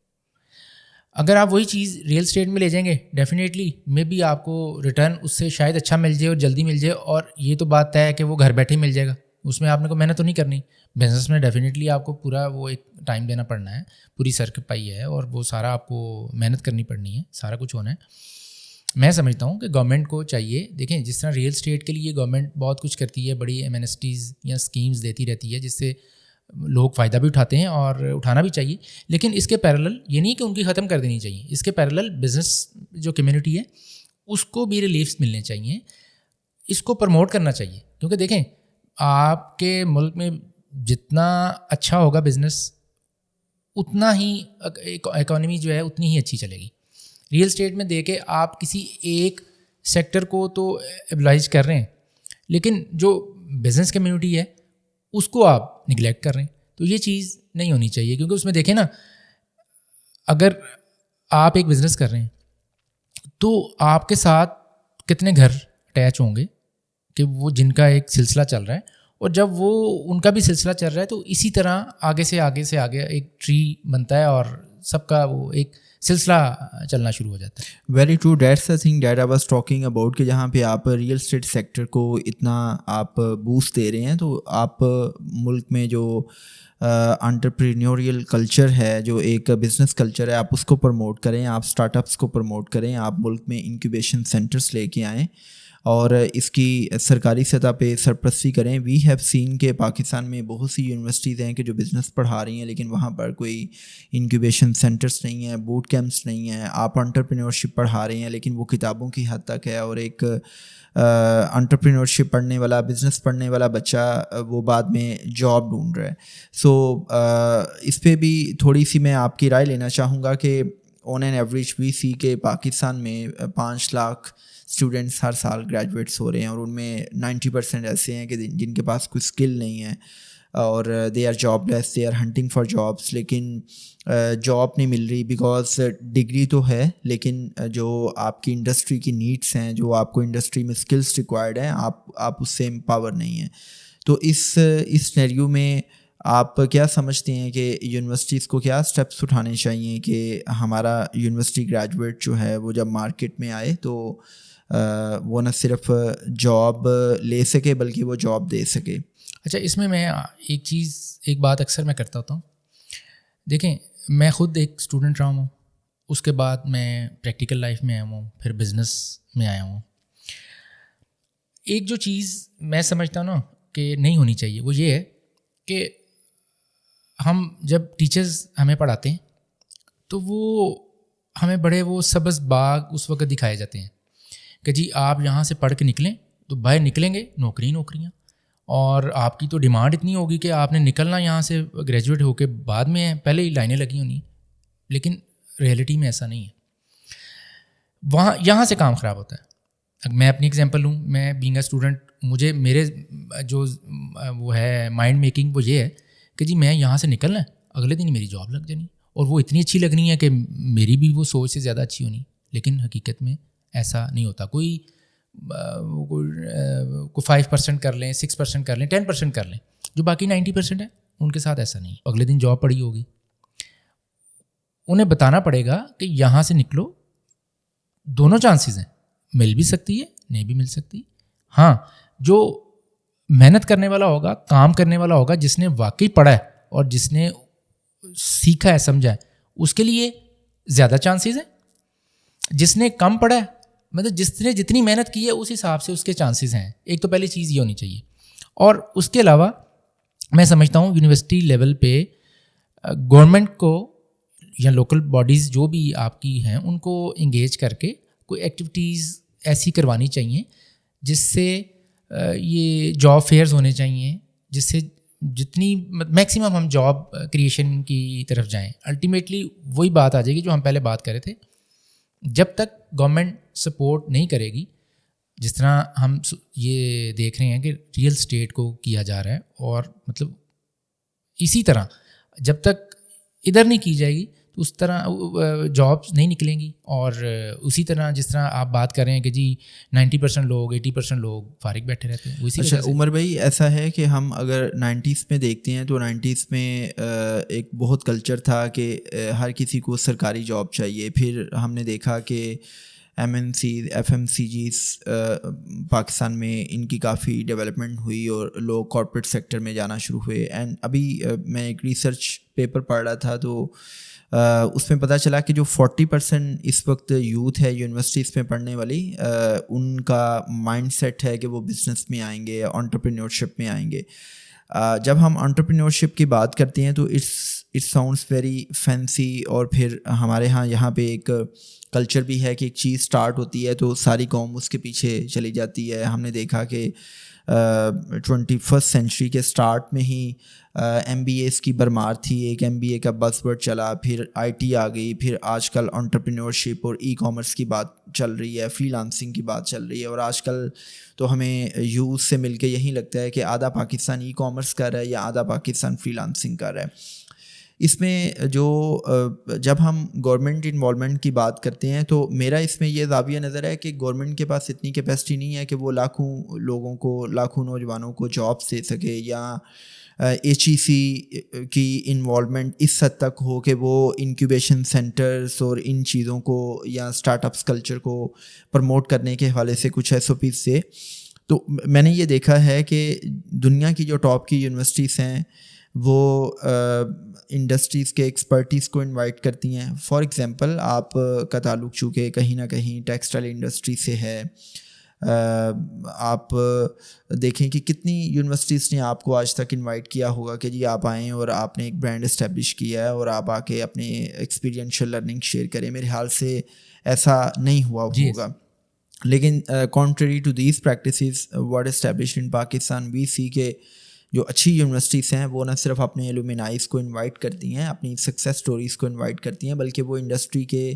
اگر آپ وہی چیز ریئل اسٹیٹ میں لے جائیں گے, ڈیفینیٹلی میں بھی آپ کو ریٹرن اس سے شاید اچھا مل جائے اور جلدی مل جائے, اور یہ تو بات طے ہے کہ وہ گھر بیٹھے مل جائے گا, اس میں آپ نے کو محنت تو نہیں کرنی. بزنس میں ڈیفینیٹلی آپ کو پورا وہ ایک ٹائم دینا پڑنا ہے, پوری سر کپائی ہے, اور وہ سارا آپ کو محنت کرنی پڑنی ہے, سارا کچھ ہونا ہے. میں سمجھتا ہوں کہ گورنمنٹ کو چاہیے, دیکھیں جس طرح ریئل اسٹیٹ کے لیے گورنمنٹ بہت کچھ کرتی ہے, بڑی ایمنسٹیز یا اسکیمز دیتی رہتی ہے جس سے لوگ فائدہ بھی اٹھاتے ہیں اور اٹھانا بھی چاہیے. لیکن اس کے پیرلل یہ نہیں کہ ان کی ختم کر دینی چاہیے, اس کے پیرلل بزنس جو کمیونٹی ہے اس کو بھی ریلیفس ملنے چاہیے, اس کو پروموٹ کرنا چاہیے. کیونکہ دیکھیں, آپ کے ملک میں جتنا اچھا ہوگا بزنس, اتنا ہی اکانومی جو ہے اتنی ہی اچھی چلے گی. ریئل اسٹیٹ میں دے کے آپ کسی ایک سیکٹر کو تو ایبلائز کر رہے ہیں, لیکن جو بزنس کمیونٹی ہے اس کو آپ نگلیکٹ کر رہے ہیں. تو یہ چیز نہیں ہونی چاہیے, کیونکہ اس میں دیکھیں نا, اگر آپ ایک بزنس کر رہے ہیں تو آپ کے ساتھ کتنے گھر اٹیچ ہوں گے کہ وہ جن کا ایک سلسلہ چل رہا ہے, اور جب وہ ان کا بھی سلسلہ چل رہا ہے تو اسی طرح آگے سے آگے ایک ٹری بنتا ہے اور سب کا وہ ایک سلسلہ چلنا شروع ہو جاتا ہے. Very true, that's the thing that I was talking about, کہ جہاں پہ آپ ریئل اسٹیٹ سیکٹر کو اتنا آپ بوسٹ دے رہے ہیں, تو آپ ملک میں جو انٹرپرینیوریل کلچر ہے, جو ایک بزنس کلچر ہے, آپ اس کو پروموٹ کریں, آپ اسٹارٹ اپس کو پروموٹ کریں, آپ ملک میں انکیوبیشن سینٹرس لے کے آئیں اور اس کی سرکاری سطح پہ سرپرستی کریں. وی ہیو سین کہ پاکستان میں بہت سی یونیورسٹیز ہیں کہ جو بزنس پڑھا رہی ہیں, لیکن وہاں پر کوئی انکیوبیشن سینٹرس نہیں ہیں, بوٹ کیمپس نہیں ہیں. آپ انٹرپرینورشپ پڑھا رہے ہیں, لیکن وہ کتابوں کی حد تک ہے, اور ایک انٹرپرینورشپ پڑھنے والا, بزنس پڑھنے والا بچہ وہ بعد میں جاب ڈھونڈ رہا ہے. سو اس پہ بھی تھوڑی سی میں آپ کی رائے لینا چاہوں گا کہ آن این ایوریج وی سی کے پاکستان میں 5 لاکھ اسٹوڈنٹس ہر سال گریجویٹس ہو رہے ہیں, اور ان میں 90% ایسے ہیں کہ جن کے پاس کوئی اسکل نہیں ہے, اور they are jobless, they are hunting for jobs, لیکن جاب نہیں مل رہی بیکاز ڈگری تو ہے, لیکن جو آپ کی انڈسٹری کی نیڈس ہیں, جو آپ کو انڈسٹری میں اسکلس ریکوائرڈ ہیں, آپ اس سے امپاور نہیں ہیں. تو اس سینیریو میں آپ کیا سمجھتے ہیں کہ یونیورسٹیز کو کیا اسٹیپس اٹھانے چاہیے کہ ہمارا یونیورسٹی گریجویٹ جو ہے وہ جب مارکیٹ میں آئے تو وہ نہ صرف جاب لے سکے بلکہ وہ جاب دے سکے؟ اچھا، اس میں ایک بات اکثر میں کرتا ہوتا ہوں. دیکھیں، میں خود ایک اسٹوڈنٹ رہا ہوں، اس کے بعد میں پریکٹیکل لائف میں آیا ہوں، پھر بزنس میں آیا ہوں. ایک جو چیز میں سمجھتا ہوں نا کہ نہیں ہونی چاہیے وہ یہ ہے کہ ہم جب ٹیچرز ہمیں پڑھاتے ہیں تو وہ ہمیں بڑے وہ سبز باغ اس وقت دکھائے جاتے ہیں کہ جی آپ یہاں سے پڑھ کے نکلیں تو باہر نکلیں گے نوکریاں، اور آپ کی تو ڈیمانڈ اتنی ہوگی کہ آپ نے نکلنا یہاں سے گریجویٹ ہو کے بعد میں پہلے ہی لائنیں لگی ہونی. لیکن ریئلٹی میں ایسا نہیں ہے. یہاں سے کام خراب ہوتا ہے. میں اپنی ایگزامپل لوں، میں بینگ اے اسٹوڈنٹ، میرے جو وہ ہے مائنڈ میکنگ وہ یہ ہے کہ جی میں یہاں سے نکلنا ہے، اگلے دن میری جاب لگ جانی اور وہ اتنی اچھی لگنی ہے کہ میری بھی وہ سوچ سے زیادہ اچھی ہونی. لیکن حقیقت میں ایسا نہیں ہوتا. کوئی 5% کر لیں، 6% کر لیں، 10% کر لیں، جو باقی 90% ہے ان کے ساتھ ایسا نہیں. اگلے دن جاب پڑی ہوگی، انہیں بتانا پڑے گا کہ یہاں سے نکلو، دونوں چانسز ہیں، مل بھی سکتی ہے، نہیں بھی مل سکتی. ہاں، جو محنت کرنے والا ہوگا، کام کرنے والا ہوگا، جس نے واقعی پڑھا ہے اور جس نے سیکھا ہے، سمجھا ہے، اس کے لیے زیادہ چانسز ہیں. جس نے کم پڑھا ہے، مطلب جس نے جتنی محنت کی ہے اس حساب سے اس کے چانسز ہیں. ایک تو پہلی چیز یہ ہونی چاہیے. اور اس کے علاوہ میں سمجھتا ہوں یونیورسٹی لیول پہ گورنمنٹ کو یا لوکل باڈیز جو بھی آپ کی ہیں ان کو انگیج کر کے کوئی ایکٹیویٹیز ایسی کروانی چاہیے جس سے یہ جاب فیئرز ہونے چاہیے، جس سے جتنی میکسیمم ہم جاب کریشن کی طرف جائیں. الٹیمیٹلی وہی بات آ جائے گی جو ہم پہلے بات کر رہے تھے. جب تک گورنمنٹ سپورٹ نہیں کرے گی، جس طرح ہم یہ دیکھ رہے ہیں کہ ریئل اسٹیٹ کو کیا جا رہا ہے، اور مطلب اسی طرح جب تک ادھر نہیں کی جائے گی تو اس طرح جابس نہیں نکلیں گی. اور اسی طرح جس طرح آپ بات کر رہے ہیں کہ جی 90% لوگ 80% لوگ فارغ بیٹھے رہتے ہیں. اچھا عمر بھائی، ایسا ہے کہ ہم اگر 90s میں دیکھتے ہیں تو 90s میں ایک بہت کلچر تھا کہ ہر کسی کو سرکاری جاب چاہیے. پھر ہم نے دیکھا کہ MNC FMCGs پاکستان میں ان کی کافی ڈیولپمنٹ ہوئی اور لوگ کارپوریٹ سیکٹر میں جانا شروع ہوئے. اینڈ ابھی میں ایک ریسرچ پیپر پڑھ رہا تھا تو اس میں پتہ چلا کہ جو 40% اس وقت یوتھ ہے یونیورسٹیز میں پڑھنے والی، ان کا مائنڈ سیٹ ہے کہ وہ بزنس میں آئیں گے، انٹرپرینورشپ میں آئیں گے. جب ہم انٹرپرینورشپ کی بات کرتے ہیں تو اٹ ساؤنڈس ویری فینسی. اور پھر ہمارے یہاں پہ ایک کلچر بھی ہے کہ ایک چیز سٹارٹ ہوتی ہے تو ساری قوم اس کے پیچھے چلی جاتی ہے. ہم نے دیکھا کہ 21st سینچری کے سٹارٹ میں ہی MBAs کی برمار تھی. ایک MBA کا بز ورڈ چلا، پھر IT آ گئی، پھر آج کل انٹرپرینورشپ اور ای کامرس کی بات چل رہی ہے، فری لانسنگ کی بات چل رہی ہے. اور آج کل تو ہمیں یوتھ سے مل کے یہی لگتا ہے کہ آدھا پاکستان ای کامرس کر رہا ہے یا آدھا پاکستان فری لانسنگ کر رہا ہے. اس میں جب ہم گورنمنٹ انوالومنٹ کی بات کرتے ہیں تو میرا اس میں یہ زاویہ نظر ہے کہ گورنمنٹ کے پاس اتنی کیپیسٹی نہیں ہے کہ وہ لاکھوں لوگوں کو، لاکھوں نوجوانوں کو جابس دے سکے، یا HEC کی انوالومنٹ اس حد تک ہو کہ وہ انکیوبیشن سینٹرز اور ان چیزوں کو یا اسٹارٹ اپس کلچر کو پروموٹ کرنے کے حوالے سے کچھ SOPs سے. تو میں نے یہ دیکھا ہے کہ دنیا کی جو ٹاپ کی یونیورسٹیز ہیں وہ انڈسٹریز کے ایکسپرٹیز کو انوائٹ کرتی ہیں. فار ایگزامپل آپ کا تعلق چونکہ کہیں نہ کہیں ٹیکسٹائل انڈسٹری سے ہے، آپ دیکھیں کہ کتنی یونیورسٹیز نے آپ کو آج تک انوائٹ کیا ہوگا کہ جی آپ آئیں اور آپ نے ایک برانڈ اسٹیبلش کیا ہے اور آپ آ کے اپنے ایکسپیرینشیل لرننگ شیئر کریں. میرے خیال سے ایسا نہیں ہوا ہوگا. لیکن contrary to these practices what established in Pakistan, we see کہ جو اچھی یونیورسٹیز ہیں وہ نہ صرف اپنے ایلومنائز کو انوائٹ کرتی ہیں، اپنی سکسیس سٹوریز کو انوائٹ کرتی ہیں، بلکہ وہ انڈسٹری کے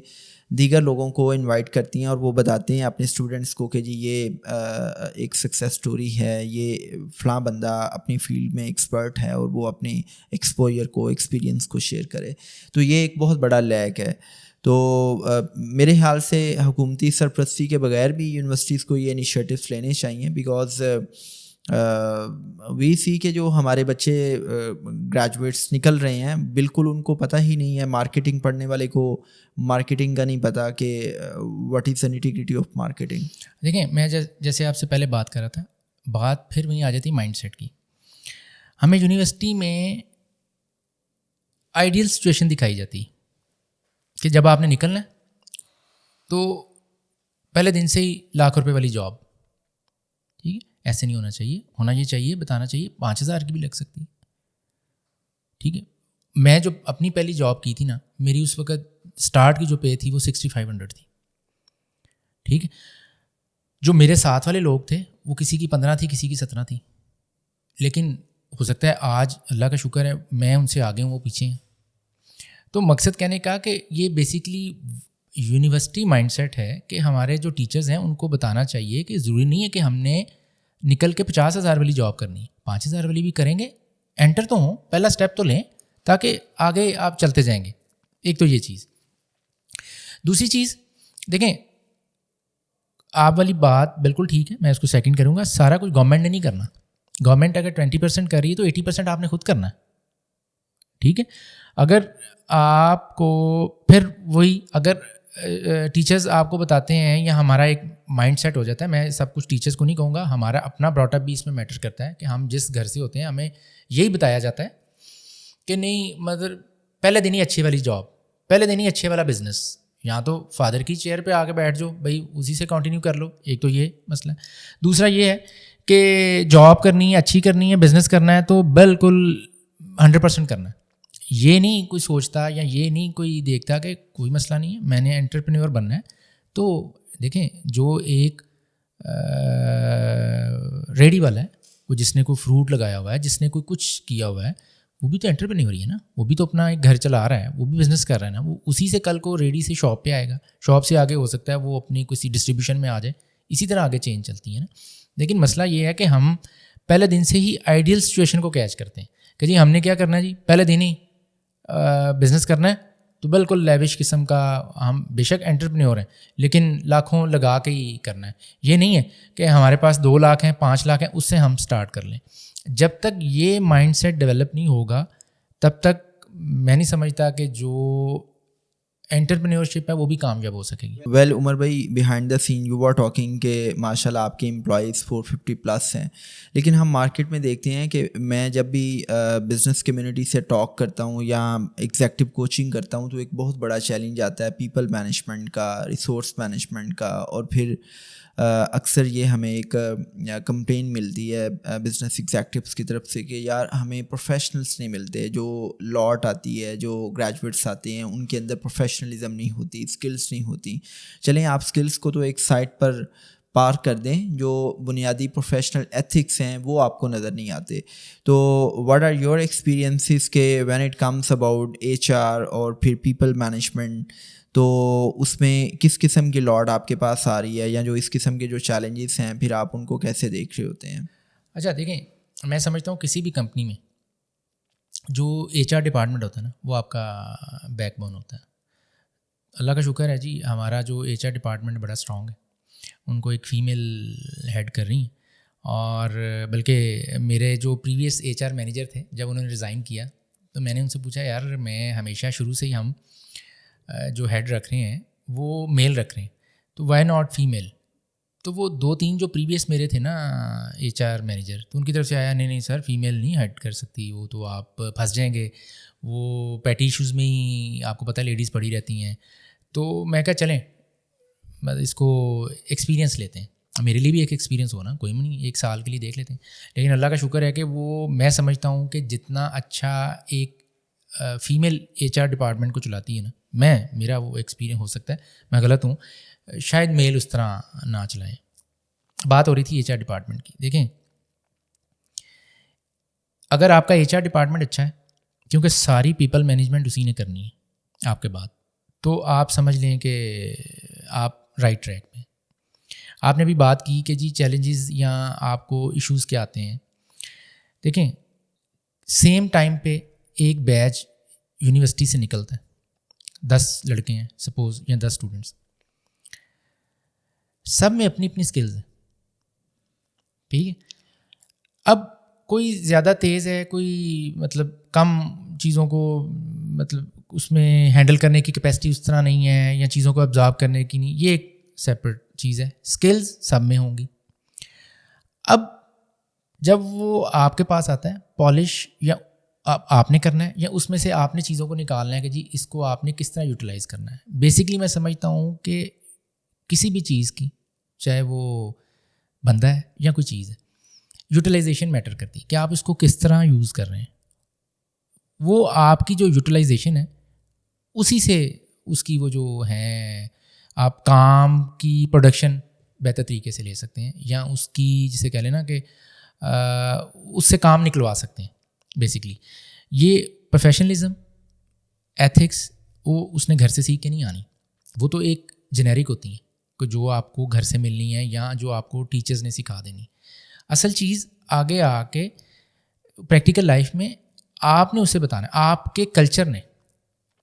دیگر لوگوں کو انوائٹ کرتی ہیں اور وہ بتاتے ہیں اپنے اسٹوڈنٹس کو کہ جی یہ ایک سکسیس سٹوری ہے، یہ فلاں بندہ اپنی فیلڈ میں ایکسپرٹ ہے اور وہ اپنے ایکسپوئر کو، ایکسپیرینس کو شیئر کرے. تو یہ ایک بہت بڑا لیک ہے. تو میرے خیال سے حکومتی سرپرستی کے بغیر بھی یونیورسٹیز کو یہ انیشیٹوز لینے چاہئیں، بیکاز وی سی کے جو ہمارے بچے گریجویٹس نکل رہے ہیں بالکل ان کو پتہ ہی نہیں ہے, مارکیٹنگ پڑھنے والے کو مارکیٹنگ کا نہیں پتہ کہ what is the ninety-gritty of marketing. دیکھیں میں جیسے آپ سے پہلے بات کر رہا تھا, بات پھر وہیں آ جاتی مائنڈ سیٹ کی. ہمیں یونیورسٹی میں آئیڈیل سچویشن دکھائی جاتی کہ جب آپ نے نکلنا ہے تو پہلے دن سے ہی لاکھ روپے والی جاب. ٹھیک ہے, ایسے نہیں ہونا چاہیے, ہونا یہ چاہیے, بتانا چاہیے 5,000 کی بھی لگ سکتی ہے. ٹھیک ہے, میں جو اپنی پہلی جاب کی تھی نا, میری اس وقت اسٹارٹ کی جو پے تھی وہ 6,500 تھی. ٹھیک ہے, جو میرے ساتھ والے لوگ تھے وہ کسی کی 15 تھی, کسی کی 17 تھی, لیکن ہو سکتا ہے آج اللہ کا شکر ہے میں ان سے آگے ہوں, وہ پیچھے ہیں. تو مقصد کہنے کا کہ یہ بیسکلی یونیورسٹی مائنڈ سیٹ ہے کہ ہمارے جو ٹیچرز ہیں ان کو بتانا چاہیے کہ ضروری نہیں ہے کہ ہم نے نکل کے 50,000 والی جاب کرنی ہے, 5,000 والی بھی کریں گے, انٹر تو ہوں, پہلا اسٹیپ تو لیں تاکہ آگے آپ چلتے جائیں گے. ایک تو یہ چیز. دوسری چیز دیکھیں, آپ والی بات بالکل ٹھیک ہے, میں اس کو سیکنڈ کروں گا. سارا کچھ گورنمنٹ نے نہیں کرنا. گورنمنٹ اگر 20% کر رہی ہے تو 80% آپ نے خود کرنا ہے. ٹھیک ہے, اگر آپ کو پھر وہی اگر ٹیچرز آپ کو بتاتے ہیں یا ہمارا ایک مائنڈ سیٹ ہو جاتا ہے, میں سب کچھ ٹیچرز کو نہیں کہوں گا, ہمارا اپنا براٹ اپ بھی اس میں میٹر کرتا ہے کہ ہم جس گھر سے ہوتے ہیں ہمیں یہی بتایا جاتا ہے کہ نہیں مطلب پہلے دن ہی اچھی والی جاب, پہلے دن ہی اچھے والا بزنس, یا تو فادر کی چیئر پہ آ کے بیٹھ جاؤ بھائی, اسی سے کنٹینیو کر لو. ایک تو یہ مسئلہ ہے. دوسرا یہ ہے کہ جاب کرنی ہے, اچھی کرنی ہے, بزنس کرنا ہے تو بالکل 100% کرنا ہے. یہ نہیں کوئی سوچتا یا یہ نہیں کوئی دیکھتا کہ کوئی مسئلہ نہیں ہے, میں نے انٹرپرینور بننا ہے. تو دیکھیں جو ایک ریڈی والا ہے, وہ جس نے کوئی فروٹ لگایا ہوا ہے, جس نے کوئی کچھ کیا ہوا ہے, وہ بھی تو انٹرپرینور ہی ہے نا, وہ بھی تو اپنا ایک گھر چلا رہا ہے, وہ بھی بزنس کر رہا ہے نا. وہ اسی سے کل کو ریڈی سے شاپ پہ آئے گا, شاپ سے آگے ہو سکتا ہے وہ اپنی کسی ڈسٹریبیوشن میں آ جائے, اسی طرح آگے چینج چلتی ہے نا. لیکن مسئلہ یہ ہے کہ ہم پہلے دن سے ہی آئیڈیل سچویشن کو کیچ کرتے ہیں کہ جی ہم نے کیا کرنا ہے, جی پہلے دن ہی بزنس کرنا ہے تو بالکل لیوش قسم کا. ہم بے شک انٹرپرینور ہیں لیکن لاکھوں لگا کے ہی کرنا ہے. یہ نہیں ہے کہ ہمارے پاس 2 لاکھ ہیں, 5 لاکھ ہیں, اس سے ہم سٹارٹ کر لیں. جب تک یہ مائنڈ سیٹ ڈیولپ نہیں ہوگا تب تک میں نہیں سمجھتا کہ جو انٹرپرینورشپ ہے وہ بھی کامیاب ہو سکے گی. ویل عمر بھائی, behind the scene you are talking کہ ماشاء اللہ آپ کے امپلائیز 450+ ہیں, لیکن ہم مارکیٹ میں دیکھتے ہیں کہ میں جب بھی بزنس کمیونٹی سے ٹاک کرتا ہوں یا ایگزیکٹو کوچنگ کرتا ہوں تو ایک بہت بڑا چیلنج آتا ہے پیپل مینجمنٹ کا, ریسورس مینجمنٹ کا. اور پھر اکثر یہ ہمیں ایک کمپلین ملتی ہے بزنس ایگزیکٹوس کی طرف سے کہ یار ہمیں پروفیشنلس نہیں ملتے. جو لاٹ آتی ہے, جو گریجویٹس آتے ہیں, ان کے اندر پروفیشنلزم نہیں ہوتی, اسکلس نہیں ہوتی. چلیں آپ اسکلس کو تو ایک سائڈ پر پارک کر دیں, جو بنیادی پروفیشنل ایتھکس ہیں وہ آپ کو نظر نہیں آتے. تو واٹ آر یور ایکسپیرینسز کہ when it comes about HR اور پھر پیپل مینجمنٹ, تو اس میں کس قسم کی لاٹ آپ کے پاس آ رہی ہے, یا جو اس قسم کے جو چیلنجز ہیں پھر آپ ان کو کیسے دیکھ رہے ہوتے ہیں؟ اچھا دیکھیں, میں سمجھتا ہوں کسی بھی کمپنی میں جو HR ڈپارٹمنٹ ہوتا ہے نا وہ آپ کا بیک بون ہوتا ہے. اللہ کا شکر ہے جی, ہمارا جو HR ڈپارٹمنٹ بڑا اسٹرانگ ہے. ان کو ایک فیمیل ہیڈ کر رہی ہیں, اور بلکہ میرے جو پریویس HR مینیجر تھے جب انہوں نے ریزائن کیا تو میں نے ان سے پوچھا یار میں ہمیشہ شروع سے ہی ہم جو ہیڈ رکھ رہے ہیں وہ میل رکھ رہے ہیں, تو وائی ناٹ فیمیل. تو وہ 2-3 جو پریویس میرے تھے نا HR مینیجر, تو ان کی طرف سے آیا نہیں سر فیمیل نہیں ہیڈ کر سکتی, وہ تو آپ پھنس جائیں گے, وہ پیٹی ایشوز میں ہی آپ کو پتہ ہے لیڈیز پڑھی رہتی ہیں. تو میں کہا چلیں اس کو ایکسپیرینس لیتے ہیں, میرے لیے بھی ایک ایکسپیرینس ہونا کوئی نہیں, 1 سال کے لیے دیکھ لیتے ہیں. لیکن اللہ کا شکر ہے کہ وہ میں سمجھتا ہوں کہ جتنا اچھا ایک فیمیل HR ڈپارٹمنٹ کو چلاتی ہے نا, میرا وہ ایکسپیرینس ہو سکتا ہے میں غلط ہوں, شاید میل اس طرح نہ چلائیں. بات ہو رہی تھی HR ڈپارٹمنٹ کی. دیکھیں اگر آپ کا HR ڈپارٹمنٹ اچھا ہے, کیونکہ ساری پیپل مینجمنٹ اسی نے کرنی ہے آپ کے بعد, تو آپ سمجھ لیں کہ آپ رائٹ ٹریک پہ. آپ نے بھی بات کی کہ جی چیلنجز یا آپ کو ایشوز کیا آتے ہیں. دیکھیں سیم ٹائم پہ ایک بیچ یونیورسٹی سے نکلتا ہے, 10 لڑکے ہیں سپوز یا 10 اسٹوڈنٹس, سب میں اپنی اپنی اسکلز ہیں. ٹھیک ہے, اب کوئی زیادہ تیز ہے, کوئی مطلب کم چیزوں کو مطلب اس میں ہینڈل کرنے کی کیپیسٹی اس طرح نہیں ہے, یا چیزوں کو ابزارب کرنے کی نہیں, یہ ایک سیپریٹ چیز ہے. اسکلز سب میں ہوں گی. اب جب وہ آپ کے پاس آتا ہے, پالش یا آپ نے کرنا ہے, یا اس میں سے آپ نے چیزوں کو نکالنا ہے کہ جی اس کو آپ نے کس طرح یوٹیلائز کرنا ہے. بیسکلی میں سمجھتا ہوں کہ کسی بھی چیز کی, چاہے وہ بندہ ہے یا کوئی چیز ہے, یوٹیلائزیشن میٹر کرتی ہے کہ آپ اس کو کس طرح یوز کر رہے ہیں. وہ آپ کی جو یوٹیلائزیشن ہے اسی سے اس کی وہ جو ہے آپ کام کی پروڈکشن بہتر طریقے سے لے سکتے ہیں, یا اس کی جسے کہہ لیں نا کہ اس سے کام نکلوا سکتے ہیں. بیسکلی یہ پروفیشنلزم, ایتھکس, وہ اس نے گھر سے سیکھ کے نہیں آنی. وہ تو ایک جنیرک ہوتی ہیں کہ جو آپ کو گھر سے ملنی ہے یا جو آپ کو ٹیچرز نے سکھا دینی. اصل چیز آگے آ کے پریکٹیکل لائف میں آپ نے اسے بتانا ہے. آپ کے کلچر نے,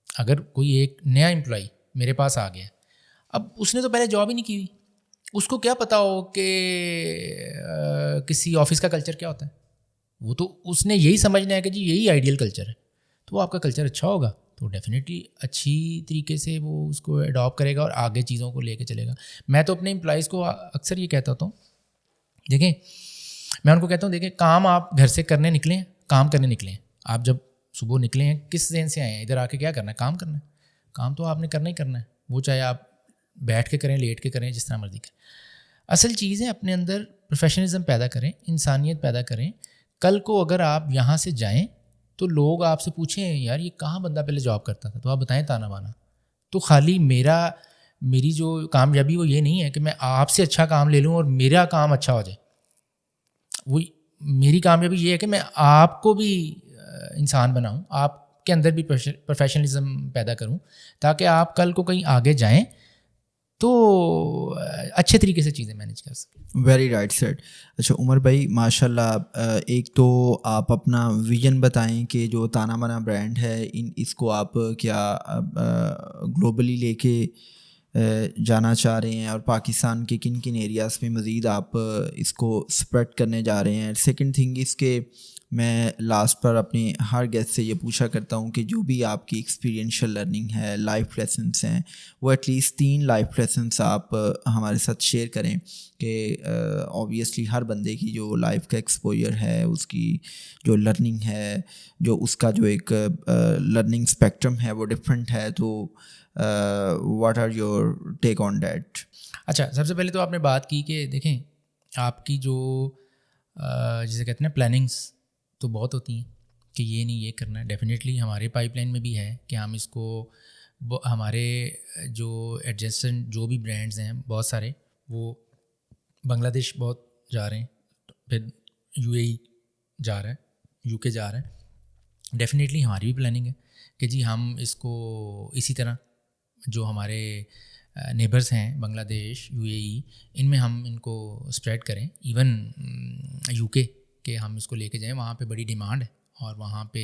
اگر کوئی ایک نیا امپلائی میرے پاس آ گیا, اب اس نے تو پہلے جاب ہی نہیں کی ہوئی, اس کو کیا پتا ہو کہ کسی آفس کا کلچر کیا ہوتا ہے. وہ تو اس نے یہی سمجھنا ہے کہ جی یہی آئیڈیل کلچر ہے. تو وہ آپ کا کلچر اچھا ہوگا تو ڈیفینیٹلی اچھی طریقے سے وہ اس کو اڈاپٹ کرے گا اور آگے چیزوں کو لے کے چلے گا. میں تو اپنے امپلائیز کو اکثر یہ کہتا ہوتا ہوں, دیکھیں میں ان کو کہتا ہوں دیکھیں کام آپ گھر سے کرنے نکلیں, کام کرنے نکلیں. آپ جب صبح نکلے ہیں کس ذہن سے آئے ہیں, ادھر آ کے کیا کرنا ہے, کام کرنا ہے. کام تو آپ نے کرنا ہی کرنا ہے, وہ چاہے آپ بیٹھ کے کریں, لیٹ کے کریں, جس طرح مرضی کریں. اصل چیز ہے اپنے اندر پروفیشنلزم پیدا کریں, انسانیت پیدا کریں. کل کو اگر آپ یہاں سے جائیں تو لوگ آپ سے پوچھیں یار یہ کہاں بندہ پہلے جاب کرتا تھا, تو آپ بتائیں تانا بانا. تو خالی میری جو کامیابی وہ یہ نہیں ہے کہ میں آپ سے اچھا کام لے لوں اور میرا کام اچھا ہو جائے. وہ میری کامیابی یہ ہے کہ میں آپ کو بھی انسان بناؤں, آپ کے اندر بھی پروفیشنلزم پیدا کروں, تاکہ آپ کل کو کہیں آگے جائیں تو اچھے طریقے سے چیزیں مینیج کر سکیں. Very right said. اچھا عمر بھائی ماشاء اللہ, ایک تو آپ اپنا ویژن بتائیں کہ جو تانا بانا برانڈ ہے اس کو آپ کیا گلوبلی لے کے جانا چاہ رہے ہیں, اور پاکستان کے کن کن ایریاز میں مزید آپ اس کو اسپریڈ کرنے جا رہے ہیں. سیکنڈ تھنگ اس کے میں لاسٹ پر اپنے ہر گیسٹ سے یہ پوچھا کرتا ہوں کہ جو بھی آپ کی ایکسپیرینشیل لرننگ ہے, لائف لیسنس ہیں, وہ ایٹ لیسٹ 3 لائف لیسنس آپ ہمارے ساتھ شیئر کریں کہ آبویسلی ہر بندے کی جو لائف کا ایکسپوجر ہے, اس کی جو لرننگ ہے, جو اس کا جو ایک لرننگ اسپیکٹرم ہے وہ ڈفرینٹ ہے. تو what are your take on that? اچھا, سب سے پہلے تو آپ نے بات کی کہ دیکھیں آپ کی جو جسے کہتے ہیں نا پلاننگس تو بہت ہوتی ہیں کہ یہ نہیں یہ کرنا ہے. ڈیفینیٹلی ہمارے پائپ لائن میں بھی ہے کہ ہم اس کو ہمارے جو ایڈجسٹنٹ جو بھی برانڈز ہیں بہت سارے وہ بنگلہ دیش بہت جا رہے ہیں, پھر UAE جا رہا ہے, UK جا رہا ہے. ڈیفینیٹلی ہماری بھی پلاننگ ہے کہ جی ہم اس کو اسی طرح جو ہمارے نیبرز ہیں بنگلہ دیش, UAE, ان میں ہم ان کو اسپریڈ کریں. ایون UK کہ ہم اس کو لے کے جائیں, وہاں پہ بڑی ڈیمانڈ ہے اور وہاں پہ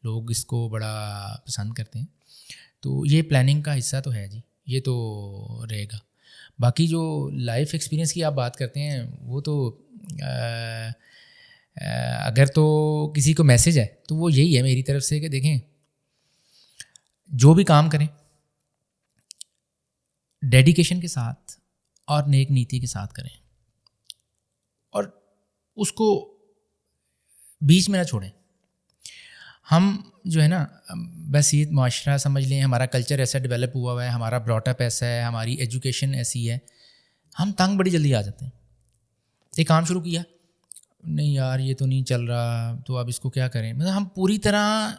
لوگ اس کو بڑا پسند کرتے ہیں. تو یہ پلاننگ کا حصہ تو ہے جی, یہ تو رہے گا. باقی جو لائف ایکسپیرینس کی آپ بات کرتے ہیں وہ تو اگر تو کسی کو میسیج ہے تو وہ یہی ہے میری طرف سے کہ دیکھیں جو بھی کام کریں ڈیڈیکیشن کے ساتھ اور نیک نیتی کے ساتھ کریں, اور اس کو بیچ میں نہ چھوڑیں. ہم جو ہے نا بس یہ معاشرہ سمجھ لیں, ہمارا کلچر ایسا ڈیولپ ہوا ہوا ہے, ہمارا براٹ اپ ایسا ہے, ہماری ایجوکیشن ایسی ہے, ہم تنگ بڑی جلدی آ جاتے ہیں. ایک کام شروع کیا, نہیں یار یہ تو نہیں چل رہا, تو اب اس کو کیا کریں. مطلب ہم پوری طرح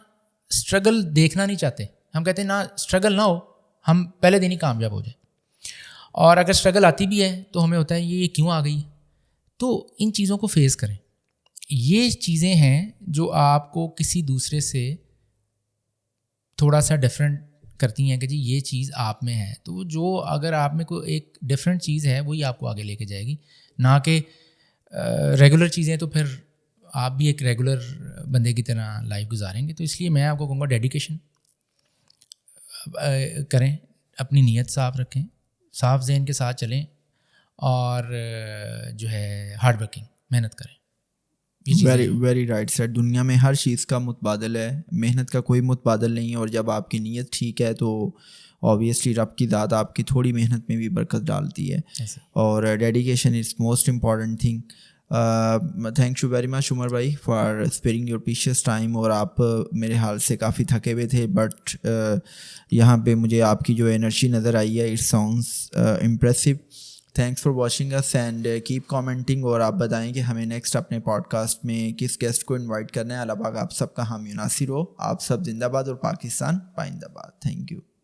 اسٹرگل دیکھنا نہیں چاہتے. ہم کہتے ہیں نا اسٹرگل نہ ہو, ہم پہلے دن ہی کامیاب ہو جائیں. اور اگر اسٹرگل آتی بھی ہے تو ہمیں ہوتا ہے یہ کیوں آ گئی. تو ان چیزوں کو فیس کریں. یہ چیزیں ہیں جو آپ کو کسی دوسرے سے تھوڑا سا ڈفرینٹ کرتی ہیں کہ جی یہ چیز آپ میں ہے. تو جو اگر آپ میں کوئی ایک ڈفرینٹ چیز ہے وہی آپ کو آگے لے کے جائے گی, نہ کہ ریگولر چیزیں. تو پھر آپ بھی ایک ریگولر بندے کی طرح لائف گزاریں گے. تو اس لیے میں آپ کو کہوں گا ڈیڈیکیشن کریں, اپنی نیت صاف رکھیں, صاف ذہن کے ساتھ چلیں, اور جو ہے ہارڈ ورکنگ محنت کریں. Very right sir. دنیا میں ہر چیز کا متبادل ہے, محنت کا کوئی متبادل نہیں ہے, اور جب آپ کی نیت ٹھیک ہے تو اوبیسلی رب کی ذات آپ کی تھوڑی محنت میں بھی برکت ڈالتی ہے, اور dedication is most important thing. Thank you very much Umar بھائی for sparing your precious time. اور آپ میرے حال سے کافی تھکے ہوئے تھے, بٹ یہاں پہ مجھے آپ کی جو انرجی نظر آئی ہے, it sounds impressive. Thanks for watching us and keep commenting. اور آپ بتائیں کہ ہمیں نیکسٹ اپنے پوڈ کاسٹ میں کس گیسٹ کو انوائٹ کرنا ہے. اللہ پاک آپ سب کا حامی ناصر ہو. آپ سب زندہ باد اور پاکستان پائندہ باد. Thank you.